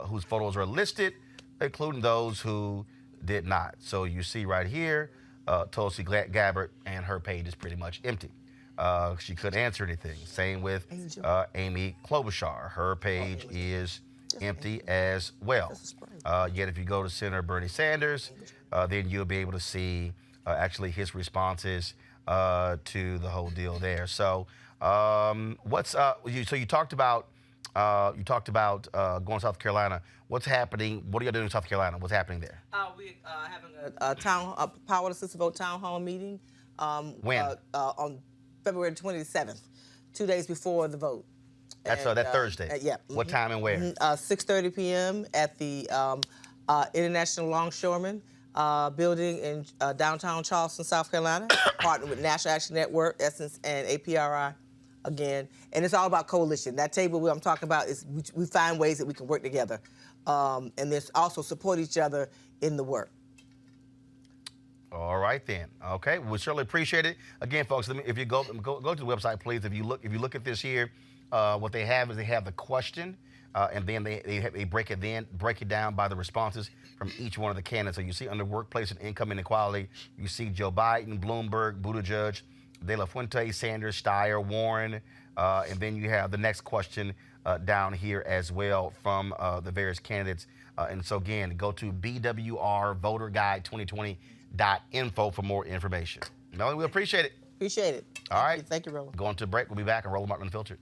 whose photos are listed, including those who did not. So you see right here, Tulsi Gabbard, and her page is pretty much empty. She couldn't answer anything. Same with Amy Klobuchar. Her page is empty as well. Yet if you go to Senator Bernie Sanders, then you'll be able to see actually his responses to the whole deal there. So you talked about going to South Carolina. What's happening? What are you doing in South Carolina? What's happening there? We're having a power assisted vote town hall meeting. When? On February 27th, 2 days before the vote. That's And, that Thursday. yeah. What time and where? 6:30 p.m. at the International Longshoremen building in downtown Charleston, South Carolina. Partnered with National Action Network, Essence, and APRI. Again, and it's all about coalition. That table I'm talking about is we find ways that we can work together, and there's also support each other in the work. All right then. Okay, we certainly appreciate it. Again, folks, if you go to the website, please. If you look at this here, what they have is they have the question, and then they break it down by the responses from each one of the candidates. So you see under workplace and income inequality, you see Joe Biden, Bloomberg, Buttigieg, De La Fuente, Sanders, Steyer, Warren, and then you have the next question down here as well from the various candidates. And so again, go to bwrvoterguide2020.info for more information. Melanie, we appreciate it. Appreciate it. All right. Thank you, Roland. Going to a break. We'll be back on Roland Martin Unfiltered.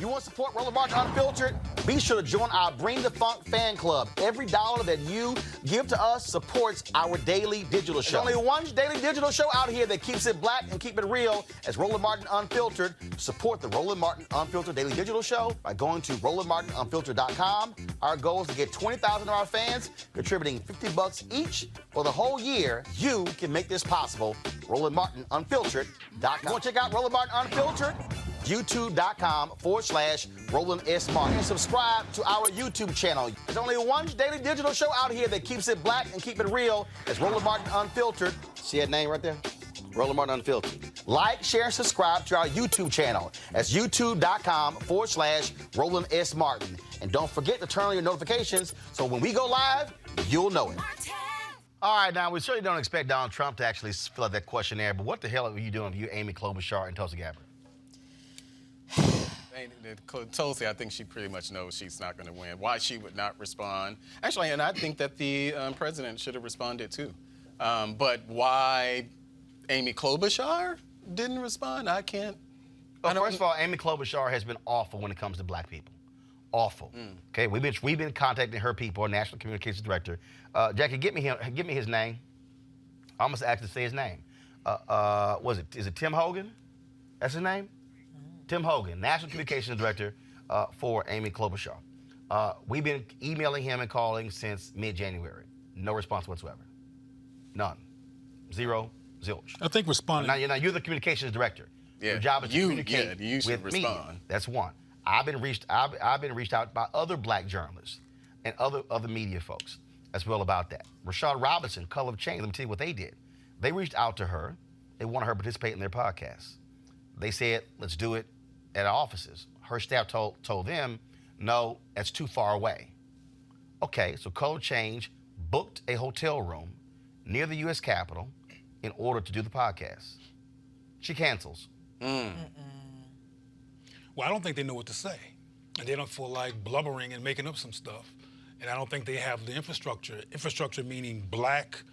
You want to support Roland Martin Unfiltered? Be sure to join our Bring the Funk fan club. Every dollar that you give to us supports our daily digital show. There's only one daily digital show out here that keeps it black and keep it real as Roland Martin Unfiltered. Support the Roland Martin Unfiltered daily digital show by going to RolandMartinUnfiltered.com. Our goal is to get 20,000 of our fans contributing $50 each for the whole year. You can make this possible. RolandMartinUnfiltered.com. You want to check out Roland Martin Unfiltered? YouTube.com/Roland S. Martin. And subscribe to our YouTube channel. There's only one daily digital show out here that keeps it black and keep it real. It's Roland Martin Unfiltered. See that name right there? Roland Martin Unfiltered. Like, share, and subscribe to our YouTube channel. That's YouTube.com/Roland S. Martin. And don't forget to turn on your notifications so when we go live, you'll know it. All right, now, we certainly don't expect Donald Trump to actually fill out that questionnaire, but what the hell are you doing if you're Amy Klobuchar and Tulsi Gabbard? Tulsi, I think she pretty much knows she's not going to win. Why she would not respond. Actually, and I think that the president should have responded too. But why Amy Klobuchar didn't respond, I can't. Well, first of all, Amy Klobuchar has been awful when it comes to black people. Awful. Okay, we've been contacting her people, our National Communications Director. Jackie, give me his name. I almost asked to say his name. Is it Tim Hogan? That's his name? Tim Hogan, National Communications Director for Amy Klobuchar. We've been emailing him and calling since mid-January. No response whatsoever. None. Zero. Zilch. I think responding. Now you're the communications director. Yeah. Your job is to communicate you should with respond. media. That's one. I've been reached out by other black journalists and other media folks as well about that. Rashad Robinson, Color of Change, let me tell you what they did. They reached out to her. They wanted her to participate in their podcast. They said, let's do it at our offices. Her staff told them, no, that's too far away. Okay, so Color of Change booked a hotel room near the U.S. Capitol in order to do the podcast. She cancels. Well, I don't think they know what to say. And they don't feel like blubbering and making up some stuff. And I don't think they have the infrastructure. Infrastructure meaning black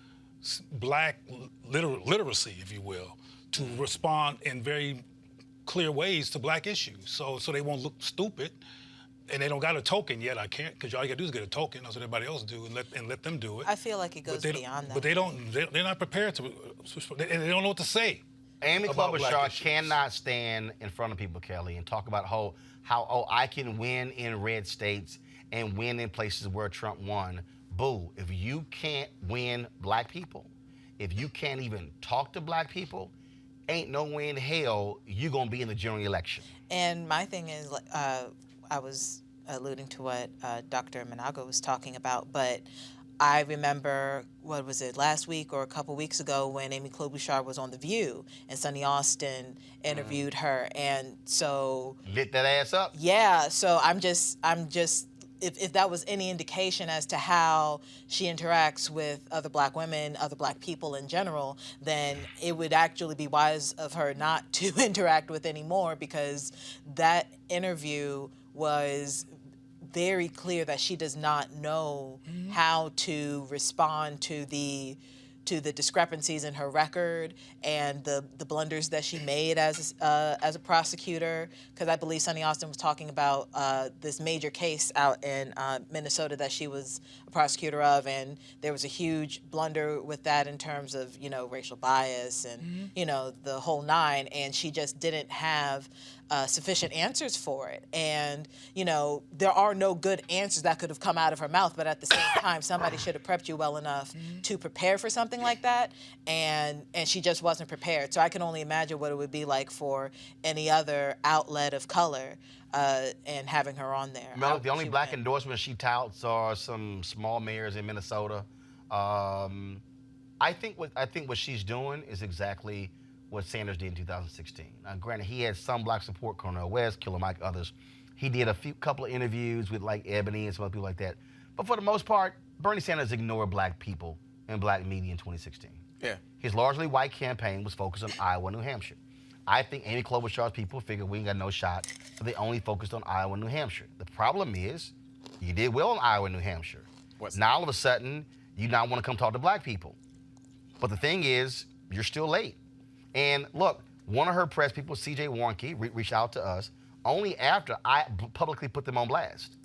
literacy, if you will, to respond in very clear ways to black issues. So they won't look stupid. And they don't got a token yet. I can't, because all you gotta do is get a token. That's what everybody else do, and let them do it. I feel like it goes beyond that. But they're not prepared to, they don't know what to say. Amy Klobuchar cannot stand in front of people, Kelly, and talk about how I can win in red states and win in places where Trump won. Boo. If you can't win black people, if you can't even talk to black people, ain't no way in hell you gonna be in the general election. And my thing is, I was alluding to what Dr. Manago was talking about, but I remember, what was it, last week or a couple weeks ago when Amy Klobuchar was on The View and Sonny Austin interviewed her, and so lit that ass up. Yeah, so I'm just if that was any indication as to how she interacts with other black women, other black people in general, then it would actually be wise of her not to interact with anymore, because that interview was very clear that she does not know how to respond to the discrepancies in her record and the blunders that she made as a prosecutor. Because I believe Sonny Austin was talking about this major case out in Minnesota that she was a prosecutor of, and there was a huge blunder with that in terms of, racial bias and, the whole nine, and she just didn't have sufficient answers for it. And, you know, there are no good answers that could have come out of her mouth, but at the same time, somebody should have prepped you well enough to prepare for something like that, and she just wasn't prepared. So I can only imagine what it would be like for any other outlet of color and having her on there. Mel, the only black endorsements she touts are some small mayors in Minnesota. I think what she's doing is exactly what Sanders did in 2016. Now, granted, he had some black support, Cornel West, Killer Mike, others. He did couple of interviews with like Ebony and some other people like that. But for the most part, Bernie Sanders ignored black people and black media in 2016. Yeah. His largely white campaign was focused on Iowa and New Hampshire. I think Amy Klobuchar's people figured we ain't got no shot, so they only focused on Iowa and New Hampshire. The problem is, you did well in Iowa and New Hampshire. Now all of a sudden, you now want to come talk to black people. But the thing is, you're still late. And look, one of her press people, C.J. Warnke, reached out to us only after I publicly put them on blast.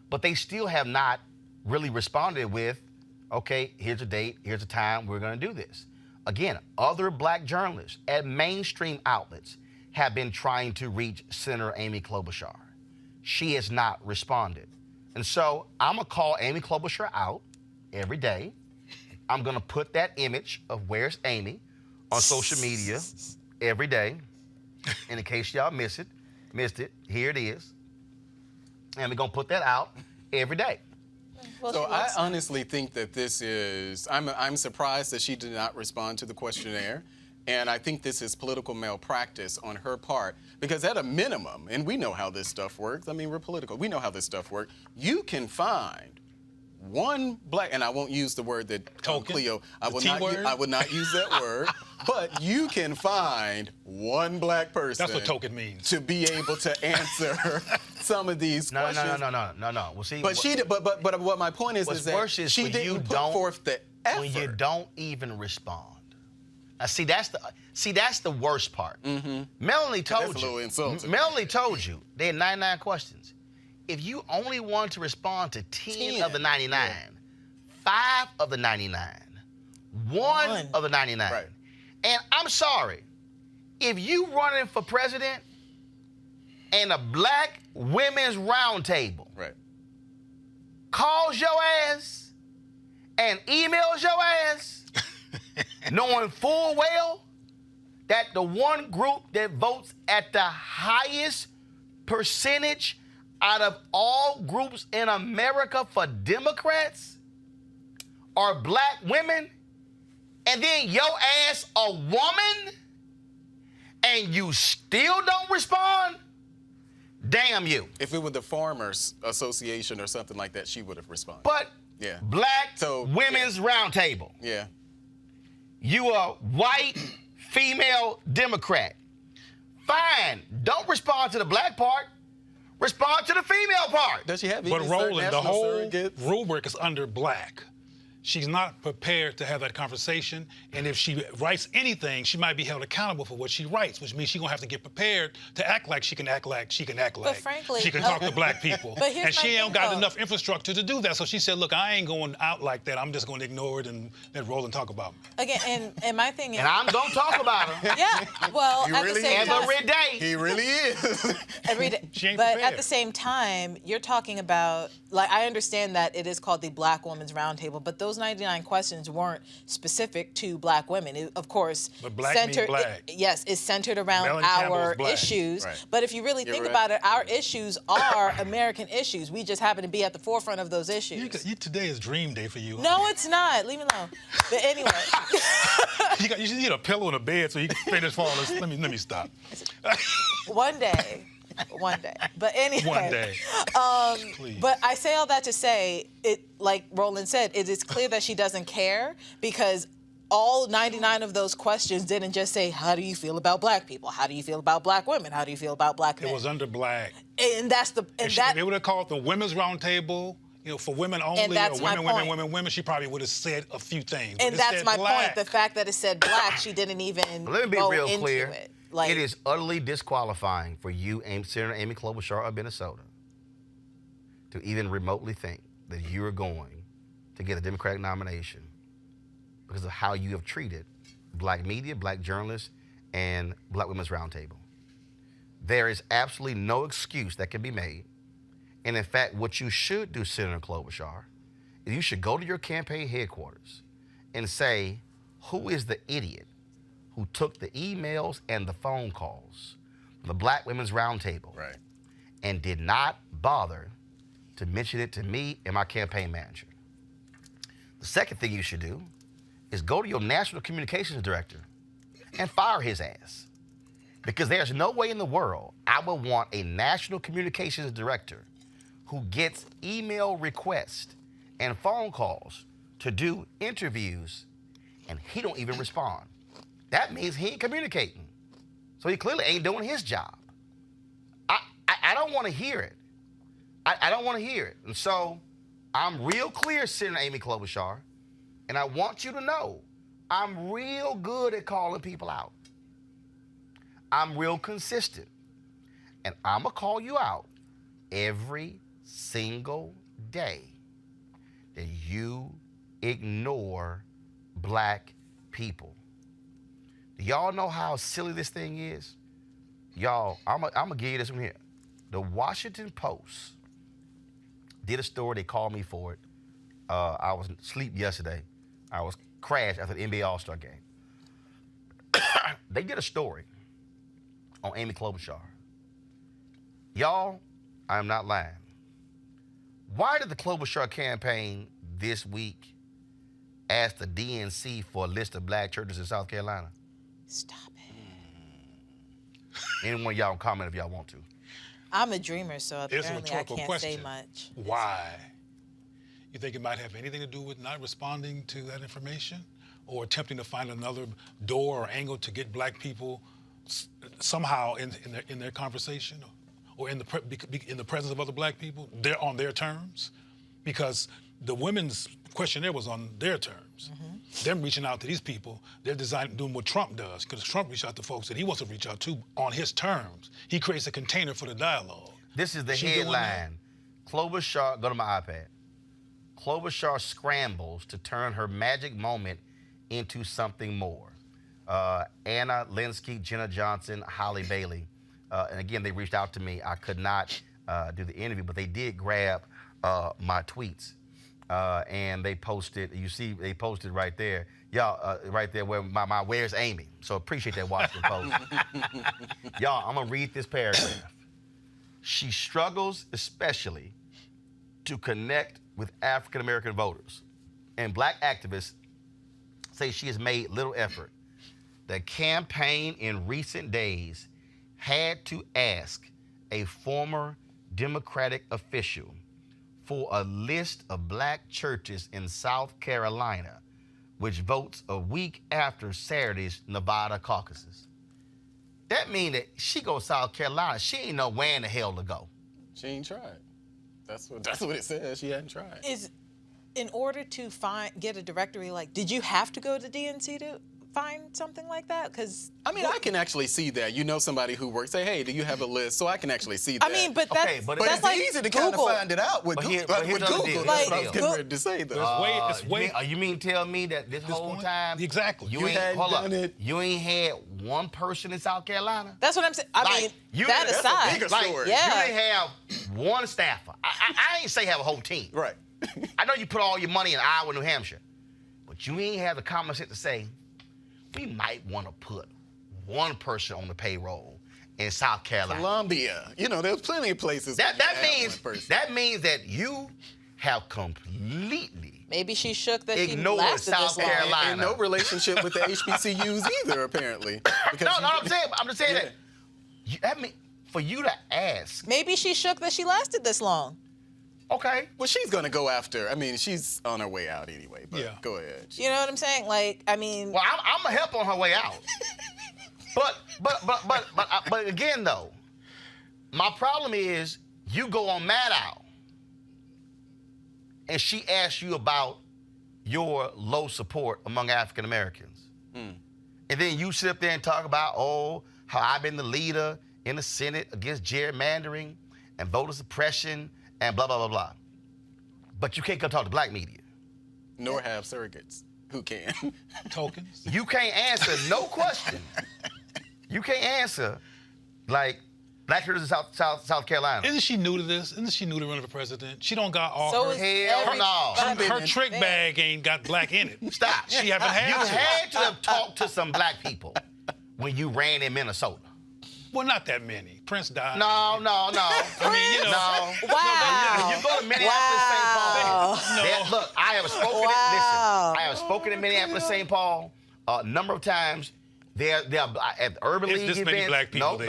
But they still have not really responded with, okay, here's a date, here's a time, we're going to do this. Again, other black journalists at mainstream outlets have been trying to reach Senator Amy Klobuchar. She has not responded. And so I'm going to call Amy Klobuchar out every day. I'm going to put that image of where's Amy on social media every day. And in case y'all missed it, here it is. And we're going to put that out every day. Well, so I honestly think that this is, I'm surprised that she did not respond to the questionnaire. And I think this is political malpractice on her part. Because at a minimum, and we know how this stuff works, I mean, we're political, we know how this stuff works, you can find one black, and I won't use the word that Cleo, I would not use that word, but you can find one black person. That's what token means. To be able to answer some of these questions. No. Well, see, but what my point is that she didn't put forth the effort. When you don't even respond. Now, see, that's the worst part. Melanie told you they had 99 questions. If you only wanted to respond to 10 of the 99, 5 of the 99, one of the 99. Right. And I'm sorry, if you running for president and a black women's roundtable calls your ass and emails your ass, knowing full well that the one group that votes at the highest percentage out of all groups in America for Democrats are black women, and then your ass a woman, and you still don't respond, damn you. If it were the Farmers Association or something like that, she would have responded. But Black Women's Roundtable. Yeah. You a white female Democrat. Fine, don't respond to the black part. Respond to the female part. Does she have But Roland, the whole rubric is under black. She's not prepared to have that conversation, and if she writes anything, she might be held accountable for what she writes, which means she's gonna have to get prepared to act like she can act like she can act like. Frankly, she can talk to black people. But here's and she my ain't got enough infrastructure to do that. So she said, look, I ain't going out like that. I'm just gonna ignore it and let Roland talk about me. Again, and my thing is, and I'm gonna talk about him. Yeah, well, he at really the same time, every day. He really is. Every day. She ain't but prepared. at the same time, you're talking about, like, I understand that it is called the Black Women's Roundtable, but those 99 questions weren't specific to black women. It, of course, But black means black. Yes, it's centered around Melanie our Campbell's black. issues. Right. But if you really think about it, our issues are American issues. We just happen to be at the forefront of those issues. Today is dream day for you. No, it's not. Leave me alone. But anyway. You just need a pillow and a bed so you can finish falling. Let me stop. One day. But anyway. One day. Please. But I say all that to say, it, like Roland said, it is clear that she doesn't care, because all 99 of those questions didn't just say, how do you feel about black people? How do you feel about black women? How do you feel about black men? It was under black. And that's the... And if they would have called it the Women's Roundtable, for women only, and that's or my women, she probably would have said a few things. And that's my point. The fact that it said black, she didn't even Let me be go real into clear. it. Like, it is utterly disqualifying for you, Senator Amy Klobuchar of Minnesota, to even remotely think that you are going to get a Democratic nomination because of how you have treated black media, black journalists, and Black Women's Roundtable. there is absolutely no excuse that can be made. And in fact, what you should do, Senator Klobuchar, is you should go to your campaign headquarters and say, who is the idiot who took the emails and the phone calls from the Black Women's Roundtable and did not bother to mention it to me and my campaign manager? The second thing you should do is go to your national communications director and fire his ass. Because there's no way in the world I would want a national communications director who gets email requests and phone calls to do interviews and he don't even respond. That means he ain't communicating. So he clearly ain't doing his job. I don't want to hear it. I don't want to hear it. And so I'm real clear, Senator Amy Klobuchar, and I want you to know I'm real good at calling people out. I'm real consistent. And I'm going to call you out every single day that you ignore Black people. Do y'all know how silly this thing is? Y'all, I'm going to give you this one here. The Washington Post did a story. They called me for it. I was asleep yesterday. I was crashed after the NBA All-Star game. They did a story on Amy Klobuchar. Y'all, I'm not lying. Why did the Klobuchar campaign this week ask the DNC for a list of Black churches in South Carolina? Stop it. Anyone y'all can comment if y'all want to. I'm a dreamer, so It's a apparently I rhetorical can't question. say much. Why? You think it might have anything to do with not responding to that information, or attempting to find another door or angle to get Black people somehow in their conversation, or in the presence of other Black people? They're on their terms, because the women's questionnaire was on their terms. Them reaching out to these people, they're doing what Trump does, because Trump reached out to folks that he wants to reach out to on his terms. He creates a container for the dialogue. This is the She doing headline. Klobuchar, go to my iPad. Klobuchar scrambles to turn her magic moment into something more. Anna Linsky, Jenna Johnson, Holly Bailey. And again, they reached out to me. I could not do the interview, but they did grab my tweets. And they posted, you see, they posted right there. Y'all, right there where my where's Amy? So appreciate that Washington Post. Y'all, I'm gonna read this paragraph. She struggles especially to connect with African American voters. And Black activists say she has made little effort. The campaign in recent days had to ask a former Democratic official for a list of Black churches in South Carolina, which votes a week after Saturday's Nevada caucuses. That means that she goes to South Carolina, she ain't know where in the hell to go. She ain't tried. That's what it says. She hadn't tried. Is in order to get a directory, like, did you have to go to DNC to find something like that? Because I mean, I can actually see that. You know somebody who works. Say, hey, do you have a list? So I can actually see that. I mean, but that's, Okay, but that's it's like easy to Google. kind of find it out with But Google. here's with the other Google. deal. That's Here's what I the was deal. getting ready to say, though. You mean to tell me that this whole point? time Exactly. you You ain't hadn't hold up, done it. you ain't had one person in South Carolina? That's what I'm saying. I Like, mean, you- that that's a aside, bigger Like, story. Yeah. you didn't have one staffer. I ain't say have a whole team. Right. I know you put all your money in Iowa, New Hampshire, but you ain't have the common sense to say, we might want to put one person on the payroll in South Carolina. Columbia. You know, there's plenty of places. That where you have means one person. that means that you have completely maybe she shook that she ignored lasted South this long. Carolina. And no relationship with the HBCUs either, apparently. Because No, I'm just saying that. That mean for you to ask. Maybe she shook that she lasted this long. Okay. Well, she's going to go after. I mean, she's on her way out anyway. But Yeah. go ahead. You know what I'm saying? Like, I mean, Well, I'm gonna help on her way out. But again though, my problem is you go on Mad Owl and she asks you about your low support among African Americans. And then you sit up there and talk about, how I've been the leader in the Senate against gerrymandering and voter suppression and blah, blah, blah, blah. But you can't come talk to Black media. Nor have surrogates who can. Tokens. You can't answer no question. You can't answer, like, Black churches in South Carolina. Isn't she new to this? Isn't she new to running for president? She don't got all So her. is Hell no. Her trick bag ain't got black in it. Stop. She haven't had You to. had to have talked to some black people when you ran in Minnesota. Well, not that many. Prince died. No. I mean, you know. No. Wow. You go to Minneapolis, St. Paul. No. Look, I have spoken. Wow. Listen, I have spoken in Minneapolis, St. Paul a number of times. They're at urban It's league this many events. black people there.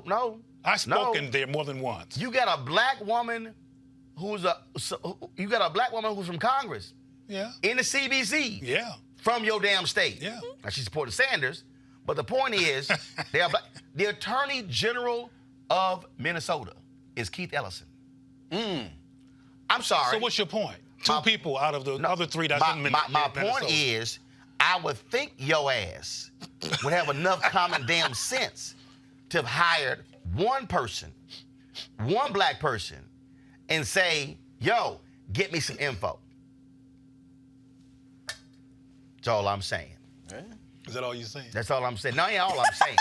No. I've spoken there more than once. You got a black woman who's from Congress Yeah. in the CBC Yeah. from your damn state. Yeah. Now she supported Sanders, but the point is, the Attorney General of Minnesota is Keith Ellison. I'm sorry. So what's your point? Two people out of the other three that's in my Minnesota. point is, I would think your ass would have enough common damn sense to have hired one person, one black person, and say, yo, get me some info. That's all I'm saying. Is that all you're saying? That's all I'm saying. No, ain't all I'm saying.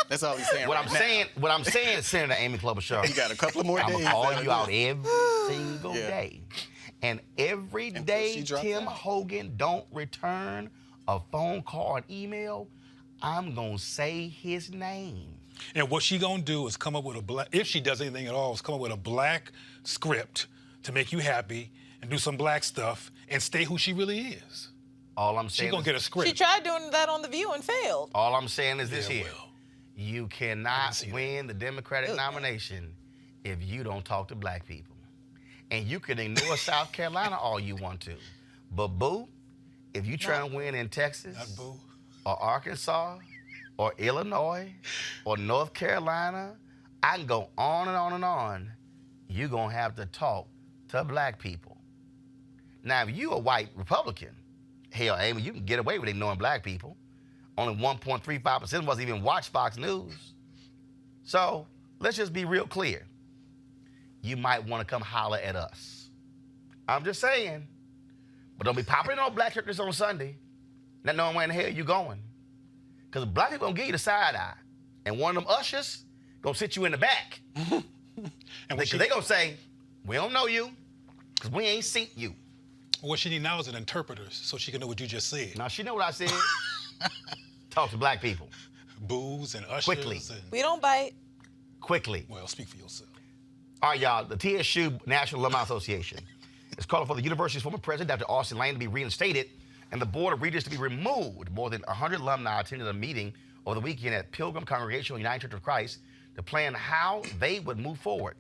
That's all he's saying. What right I'm now. saying, what I'm saying, Senator Amy Klobuchar. You got a couple of more I'm days. gonna call that'll you do out it. every single Yeah. day. And every Until day she drops Tim out. Hogan don't return a phone call or email, I'm gonna say his name. And what she gonna do is come up with a black, if she does anything at all, is come up with a black script to make you happy and do some black stuff and stay who she really is. All I'm She saying gonna is, get a script. She tried doing that on The View and failed. all I'm saying is this Yeah, here. well. You I cannot didn't see that. win the Democratic nomination if you don't talk to black people. And you can ignore South Carolina all you want to. But boo, if you try to win in Texas Not boo. or Arkansas or Illinois or North Carolina, I can go on and on and on. You're going to have to talk to black people. Now, if you a white Republican, hell, Amy, you can get away with ignoring black people. Only 1.35% of us even watch Fox News. So let's just be real clear. You might want to come holler at us. I'm just saying. But don't be popping on black churches on Sunday, not knowing where in the hell you going. Because black people gonna give you the side eye. And one of them ushers gonna sit you in the back. And Because they gonna say, we don't know you, because we ain't seen you. what she need now is an interpreter so she can know what you just said. Now, she know what I said. Talk to black people. Boos and ushers. Quickly. And, We don't bite. Quickly. well, speak for yourself. All right, y'all. The TSU National Alumni Association is calling for the university's former president, Dr. Austin Lane, to be reinstated and the board of regents to be removed. More than 100 alumni attended a meeting over the weekend at Pilgrim Congregational United Church of Christ to plan how they would move forward.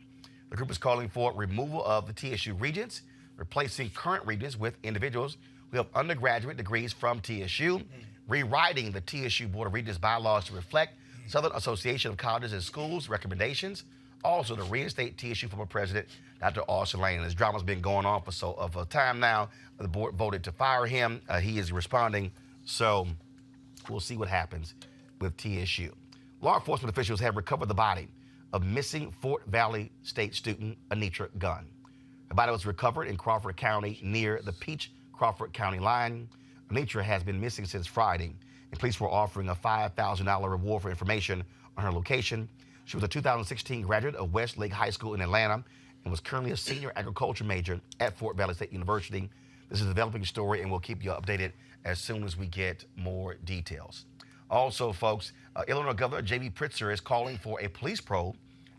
The group is calling for removal of the TSU regents, replacing current regents with individuals who have undergraduate degrees from TSU, rewriting the TSU Board of Regents bylaws to reflect Southern Association of Colleges and Schools recommendations, also to reinstate TSU former president Dr. Austin Lane. This drama's been going on for a time now. The board voted to fire him. He is responding, so we'll see what happens with TSU. Law enforcement officials have recovered the body of missing Fort Valley State student Anitra Gunn. The body was recovered in Crawford County near the Peach-Crawford County line. Anitra has been missing since Friday, and police were offering a $5,000 reward for information on her location. She was a 2016 graduate of Westlake High School in Atlanta and was currently a senior agriculture major at Fort Valley State University. This is a developing story, and we'll keep you updated as soon as we get more details. Also, folks, Illinois Governor J.B. Pritzker is calling for a police probe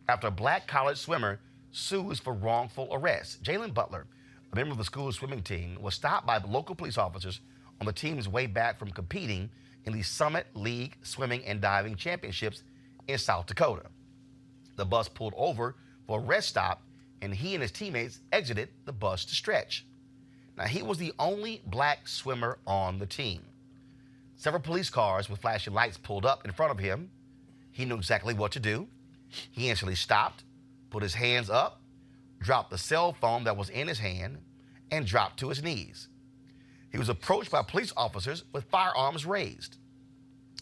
after a black college swimmer sues for wrongful arrest. Jalen Butler, a member of the school's swimming team, was stopped by local police officers on the team's way back from competing in the Summit League Swimming and Diving Championships in South Dakota. The bus pulled over for a rest stop, and he and his teammates exited the bus to stretch. Now, he was the only black swimmer on the team. Several police cars with flashing lights pulled up in front of him. He knew exactly what to do. He instantly stopped, put his hands up, dropped the cell phone that was in his hand, and dropped to his knees. He was approached by police officers with firearms raised.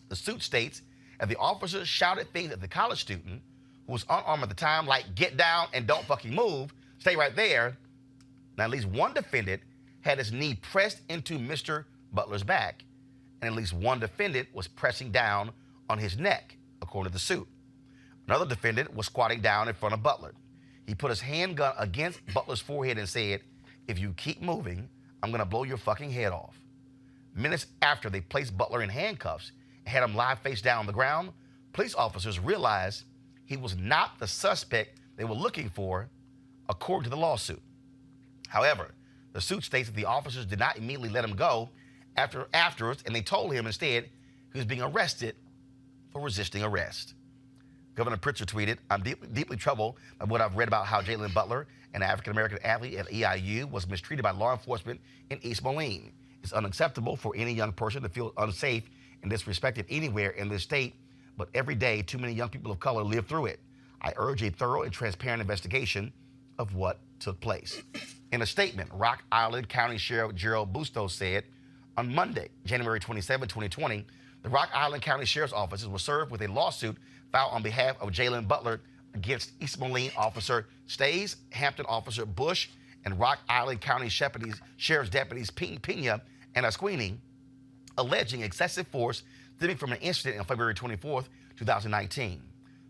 The suit states that the officers shouted things at the college student, who was unarmed at the time, like, get down and don't fucking move, stay right there. Now, at least one defendant had his knee pressed into Mr. Butler's back, and at least one defendant was pressing down on his neck, according to the suit. Another defendant was squatting down in front of Butler. He put his handgun against Butler's forehead and said, "If you keep moving, I'm gonna blow your fucking head off." Minutes after they placed Butler in handcuffs and had him lie face down on the ground, police officers realized he was not the suspect they were looking for, according to the lawsuit. However, the suit states that the officers did not immediately let him go afterwards, and they told him instead he was being arrested for resisting arrest. Governor Pritzker tweeted, "I'm deeply troubled by what I've read about how Jalen Butler, an African-American athlete at EIU, was mistreated by law enforcement in East Moline. It's unacceptable for any young person to feel unsafe and disrespected anywhere in this state, but every day too many young people of color live through it. I urge a thorough and transparent investigation of what took place." In a statement, Rock Island County Sheriff Gerald Bustos said, on Monday, January 27, 2020, the Rock Island County Sheriff's Office was served with a lawsuit filed on behalf of Jalen Butler against East Moline Officer Stays, Hampton Officer Bush, and Rock Island County Sheriff's Deputies Pena and Asquini, alleging excessive force stemming from an incident on February 24, 2019.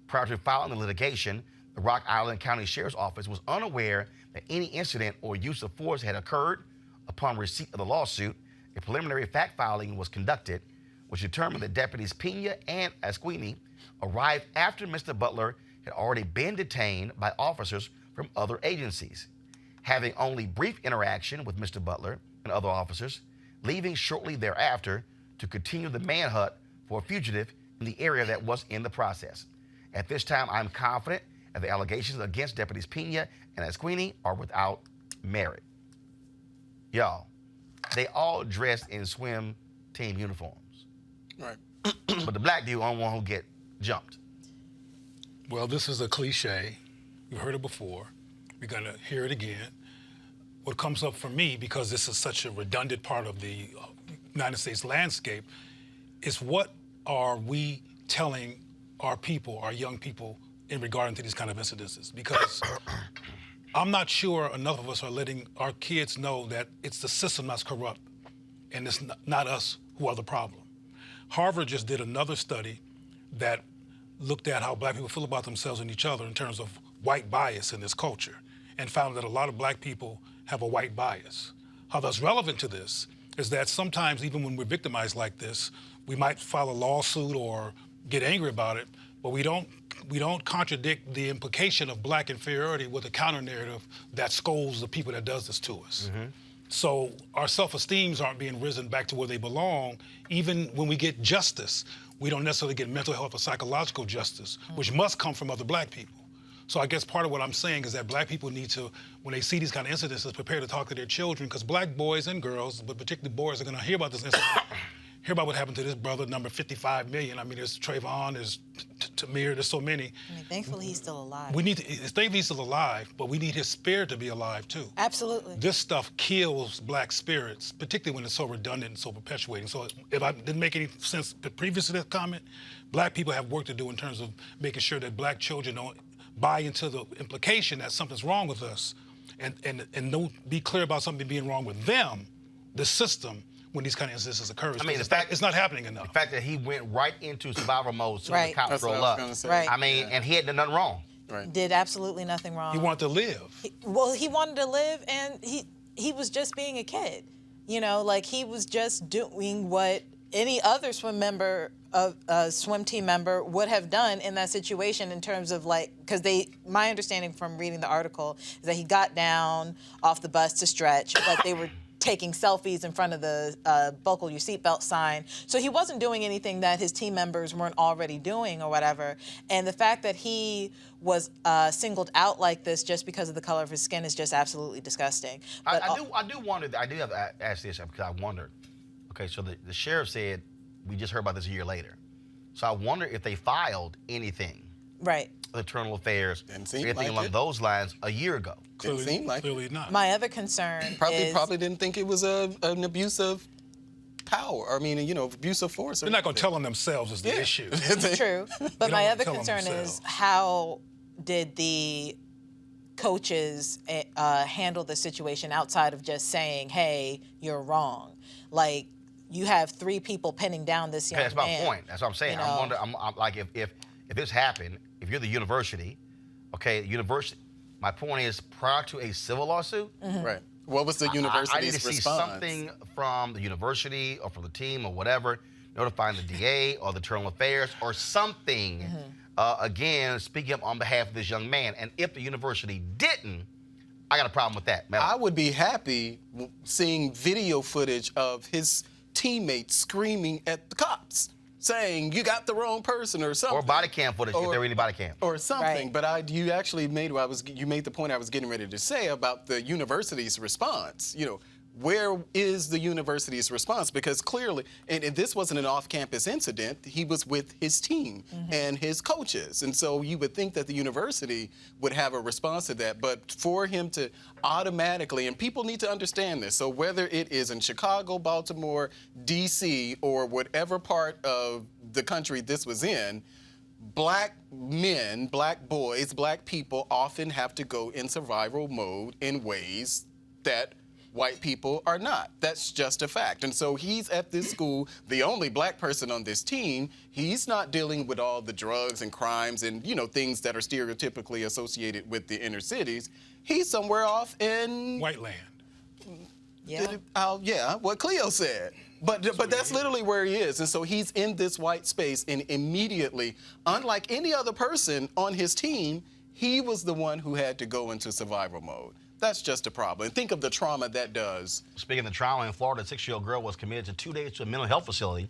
Prior to filing the litigation, the Rock Island County Sheriff's Office was unaware that any incident or use of force had occurred. Upon receipt of the lawsuit, a preliminary fact filing was conducted, which determined that Deputies Pena and Asquini arrived after Mr. Butler had already been detained by officers from other agencies, having only brief interaction with Mr. Butler and other officers, leaving shortly thereafter to continue the manhunt for a fugitive in the area that was in the process. At this time, I'm confident that the allegations against Deputies Pena and Asquini are without merit. Y'all, they all dressed in swim team uniforms. Right. But the black dude only one who get jumped. Well, this is a cliche. We've heard it before. We're going to hear it again. What comes up for me, because this is such a redundant part of the United States landscape, is what are we telling our people, our young people, in regard to these kind of incidences? Because I'm not sure enough of us are letting our kids know that it's the system that's corrupt and it's not us who are the problem. Harvard just did another study that looked at how black people feel about themselves and each other in terms of white bias in this culture, and found that a lot of black people have a white bias. How that's relevant to this is that sometimes, even when we're victimized like this, we might file a lawsuit or get angry about it, but we don't contradict the implication of black inferiority with a counter narrative that scolds the people that does this to us. Mm-hmm. So our self-esteems aren't being risen back to where they belong. Even when we get justice, we don't necessarily get mental health or psychological justice, which must come from other black people. So I guess part of what I'm saying is that black people need to, when they see these kind of incidences, prepare to talk to their children, because black boys and girls, but particularly boys, are going to hear about this incident, hear about what happened to this brother, number 55 million. I mean, there's Trayvon, there's Tamir, there's so many. I mean, thankfully he's still alive. We need to, thankfully he's still alive, but we need his spirit to be alive too. Absolutely. This stuff kills black spirits, particularly when it's so redundant and so perpetuating. So if I didn't make any sense previous to that comment, black people have work to do in terms of making sure that black children don't buy into the implication that something's wrong with us, and don't be clear about something being wrong with them, the system, when these kind of instances occur. I mean, it's not happening enough. The fact that he went right into survival mode soon as the Right. cops That's what roll I was up. gonna say. Right. I mean, and he had done nothing wrong. Right. Did absolutely nothing wrong. He wanted to live. Well, he wanted to live, and he was just being a kid. You know, like he was just doing what any other swim team member would have done in that situation, in terms of like, because my understanding from reading the article is that he got down off the bus to stretch, but they were taking selfies in front of the buckle your seatbelt sign. So he wasn't doing anything that his team members weren't already doing or whatever. And the fact that he was singled out like this just because of the color of his skin is just absolutely disgusting. But I do wonder, I do have to ask this because I wondered. Okay, so the sheriff said, we just heard about this a year later. So I wonder if they filed anything. Right. Internal affairs, Didn't seem anything like along it. those lines a year ago. Didn't seem like Clearly not. My other concern is... Probably didn't think it was an abuse of power. I mean, abuse of force. They're not going to tell them themselves is the issue. True. But my don't other tell them concern is, themselves. how did the coaches handle the situation outside of just saying, hey, you're wrong? Like, you have 3 people pinning down this young Okay, that's my man. point. That's what I'm saying. You I know? wonder. I'm like, if this happened, if you're the university, okay, my point is, prior to a civil lawsuit, Right. What was the I need university's to see response? something from the university or from the team or whatever, notifying the DA or the Internal Affairs or something, again, speaking up on behalf of this young man. And if the university didn't, I got a problem with that. Mel. I would be happy seeing video footage of his teammates screaming at the cops, saying, you got the wrong person or something. Or body cam footage, if there were any body cam. Or something. Right. But you actually made the point I was getting ready to say about the university's response. You know, where is the university's response? Because clearly, and this wasn't an off-campus incident, he was with his team and his coaches. And so you would think that the university would have a response to that. But for him to automatically, and people need to understand this, so whether it is in Chicago, Baltimore, D.C., or whatever part of the country this was in, Black men, Black boys, Black people often have to go in survival mode in ways that white people are not. That's just a fact. And so he's at this school, the only Black person on this team. He's not dealing with all the drugs and crimes and, you know, things that are stereotypically associated with the inner cities. He's somewhere off in White land. yeah, what Cleo said. But that's literally where he is. And so he's in this white space, and immediately, unlike any other person on his team, he was the one who had to go into survival mode. That's just a problem. And think of the trauma that does. Speaking of the trauma in Florida, a 6-year-old girl was committed to 2 days to a mental health facility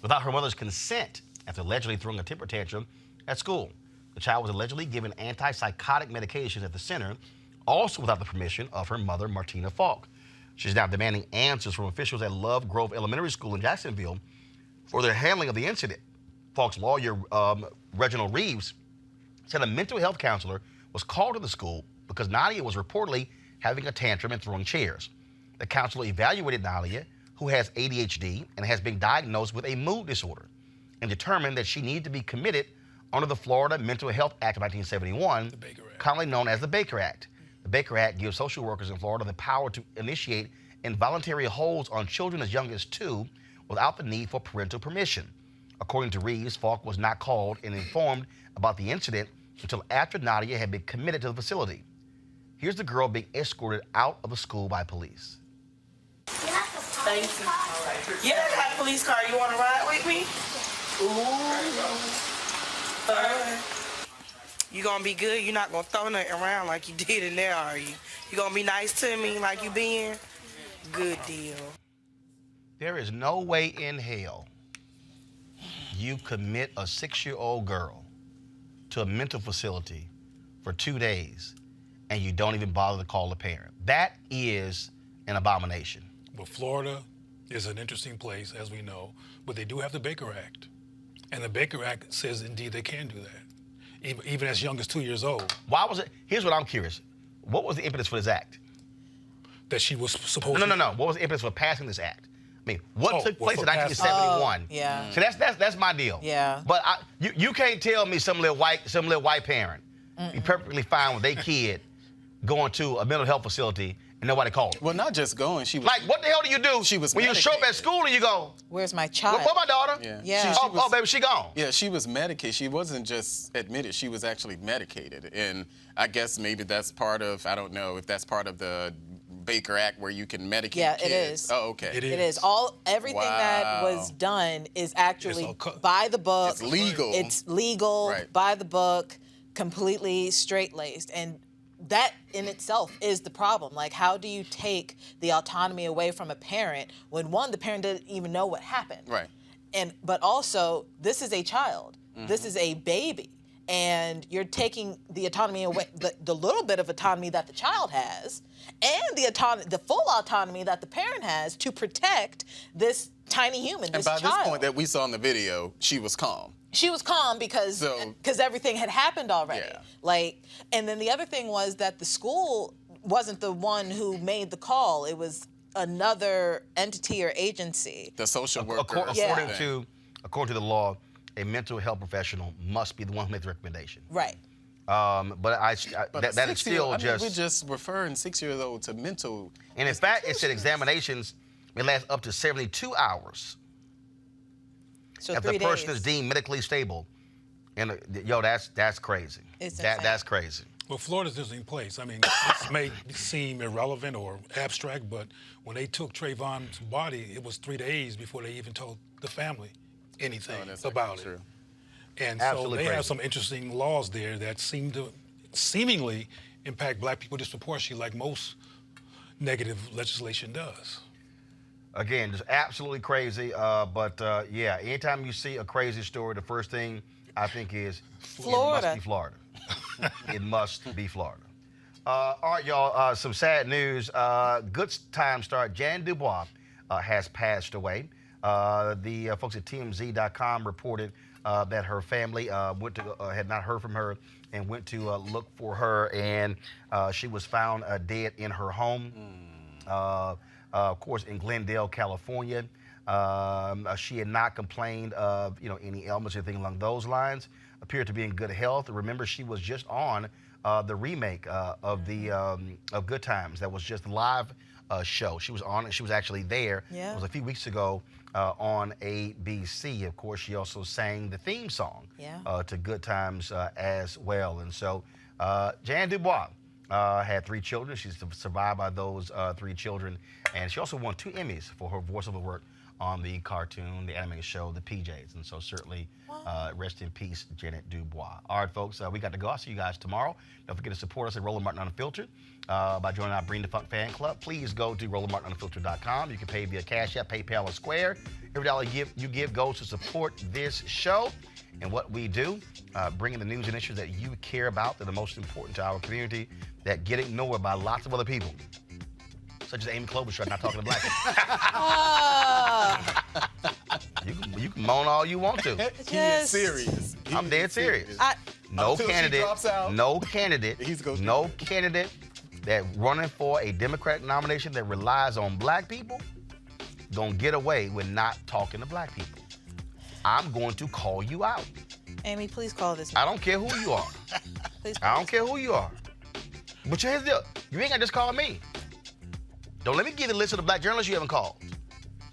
without her mother's consent after allegedly throwing a temper tantrum at school. The child was allegedly given antipsychotic medications at the center, also without the permission of her mother, Martina Falk. She's now demanding answers from officials at Love Grove Elementary School in Jacksonville for their handling of the incident. Falk's lawyer, Reginald Reeves, said a mental health counselor was called to the school because Nadia was reportedly having a tantrum and throwing chairs. The counselor evaluated Nadia, who has ADHD and has been diagnosed with a mood disorder, and determined that she needed to be committed under the Florida Mental Health Act of 1971, commonly known as the Baker Act. The Baker Act gives social workers in Florida the power to initiate involuntary holds on children as young as 2 without the need for parental permission. According to Reeves, Falk was not called and informed about the incident until after Nadia had been committed to the facility. Here's the girl being escorted out of the school by police. Thank you. Yeah, I got a police car. You want to ride with me? You gonna be good? You're not gonna throw nothing around like you did in there, are you? You gonna be nice to me like you been? Good deal. There is no way in hell you commit a 6-year-old girl to a mental facility for 2 days and you don't even bother to call a parent. That is an abomination. Well, Florida is an interesting place, as we know, but they do have the Baker Act. And the Baker Act says, indeed, they can do that, even as young as 2 years old. Why was it? Here's what I'm curious. What was the impetus for this act? That she was supposed No. What was the impetus for passing this act? I mean, what took place in 1971? Yeah. So that's my deal. Yeah. But you can't tell me some little white parent be perfectly fine with their kid going to a mental health facility and nobody called. Well, not just going. She was like, what the hell do you do? She was when you show up at school and you go, "Where's my child? Where's my daughter?" Yeah. Oh, baby, she gone. Yeah, she was medicated. She wasn't just admitted. She was actually medicated. And I guess maybe that's part of, I don't know if that's part of the Baker Act where you can medicate Yeah, kids. it is. Oh, okay. It is. Everything that was done is actually by the book. It's legal. It's legal, Right. by the book, completely straight-laced. And that in itself is the problem. Like, how do you take the autonomy away from a parent when, one, the parent didn't even know what happened? Right. But also, this is a child. This is a baby. And you're taking the autonomy away, the little bit of autonomy that the child has, and the full autonomy that the parent has to protect this tiny human, this child. And by this point that we saw in the video, she was calm. She was calm because everything had happened already. Yeah. And then the other thing was that the school wasn't the one who made the call. It was another entity or agency. The social worker. According to the law, a mental health professional must be the one who makes the recommendation. Right. But that is still just... we're just referring 6-year-old to mental... And in fact, it said examinations may last up to 72 hours. So if 3 the person days. is deemed medically stable. And yo, that's crazy. It's That's crazy. Well, Florida's an interesting place. I mean, this may seem irrelevant or abstract, but when they took Trayvon's body, it was 3 days before they even told the family anything about it. True. And Absolutely so they crazy. have some interesting laws there that seem to seemingly impact black people disproportionately, like most negative legislation does. Again, just absolutely crazy. But yeah, anytime you see a crazy story, the first thing I think is Florida. It must be Florida. It must be Florida. All right, y'all. Some sad news. Good time start. Jan Dubois has passed away. The folks at TMZ.com reported that her family went to had not heard from her and went to look for her, and she was found dead in her home. Of course, in Glendale, California. She had not complained of any ailments or anything along those lines. Appeared to be in good health. Remember, she was just on the remake of Good Times. That was just a live show. She was on it. She was actually there. Yeah. It was a few weeks ago on ABC. Of course, she also sang the theme song to Good Times as well. And so, Jan Dubois had 3 children. She's survived by those 3 children, and she also won 2 Emmys for her voiceover work on the cartoon, the animated show, The PJs. And so certainly rest in peace, Janet Dubois. All right, folks, we got to go. I'll see you guys tomorrow. Don't forget to support us at Roland Martin Unfiltered by joining our Bring the Funk fan club. Please go to RolandMartinUnfiltered.com. You can pay via Cash App, PayPal, or Square. Every dollar you give goes to support this show and what we do, bringing the news and issues that you care about that are most important to our community that get ignored by lots of other people, such as Amy Klobuchar not talking to black people. You can moan all you want to. He is serious. I'm dead serious. No Until she candidate, drops out, no candidate that running for a Democratic nomination that relies on black people gonna get away with not talking to black people. I'm going to call you out. Amy, please call this. I don't care who you are. Please I don't care who you are. But here's the deal. You ain't gonna just call me. Don't let me give you the list of the black journalists you haven't called.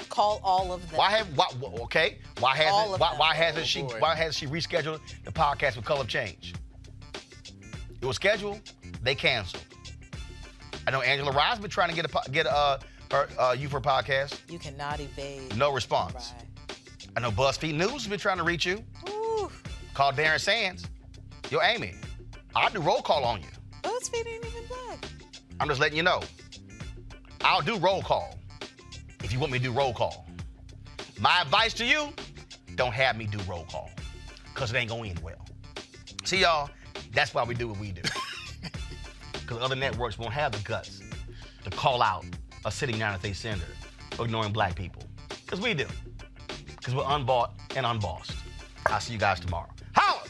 Call all of them. Why hasn't she rescheduled the podcast with Color of Change? It was scheduled, they canceled. I know Angela Rye's been trying to get her podcast. You cannot evade. No response. Right. I know BuzzFeed News has been trying to reach you. Ooh. Call Darren Sands. Yo, Amy, I'll do roll call on you. BuzzFeed ain't even black. I'm just letting you know. I'll do roll call if you want me to do roll call. My advice to you, don't have me do roll call because it ain't going to end well. See, y'all, that's why we do what we do. Because other networks won't have the guts to call out a sitting United States senator for ignoring black people. Because we do. Because we're unbought and unbossed. I'll see you guys tomorrow. Holla!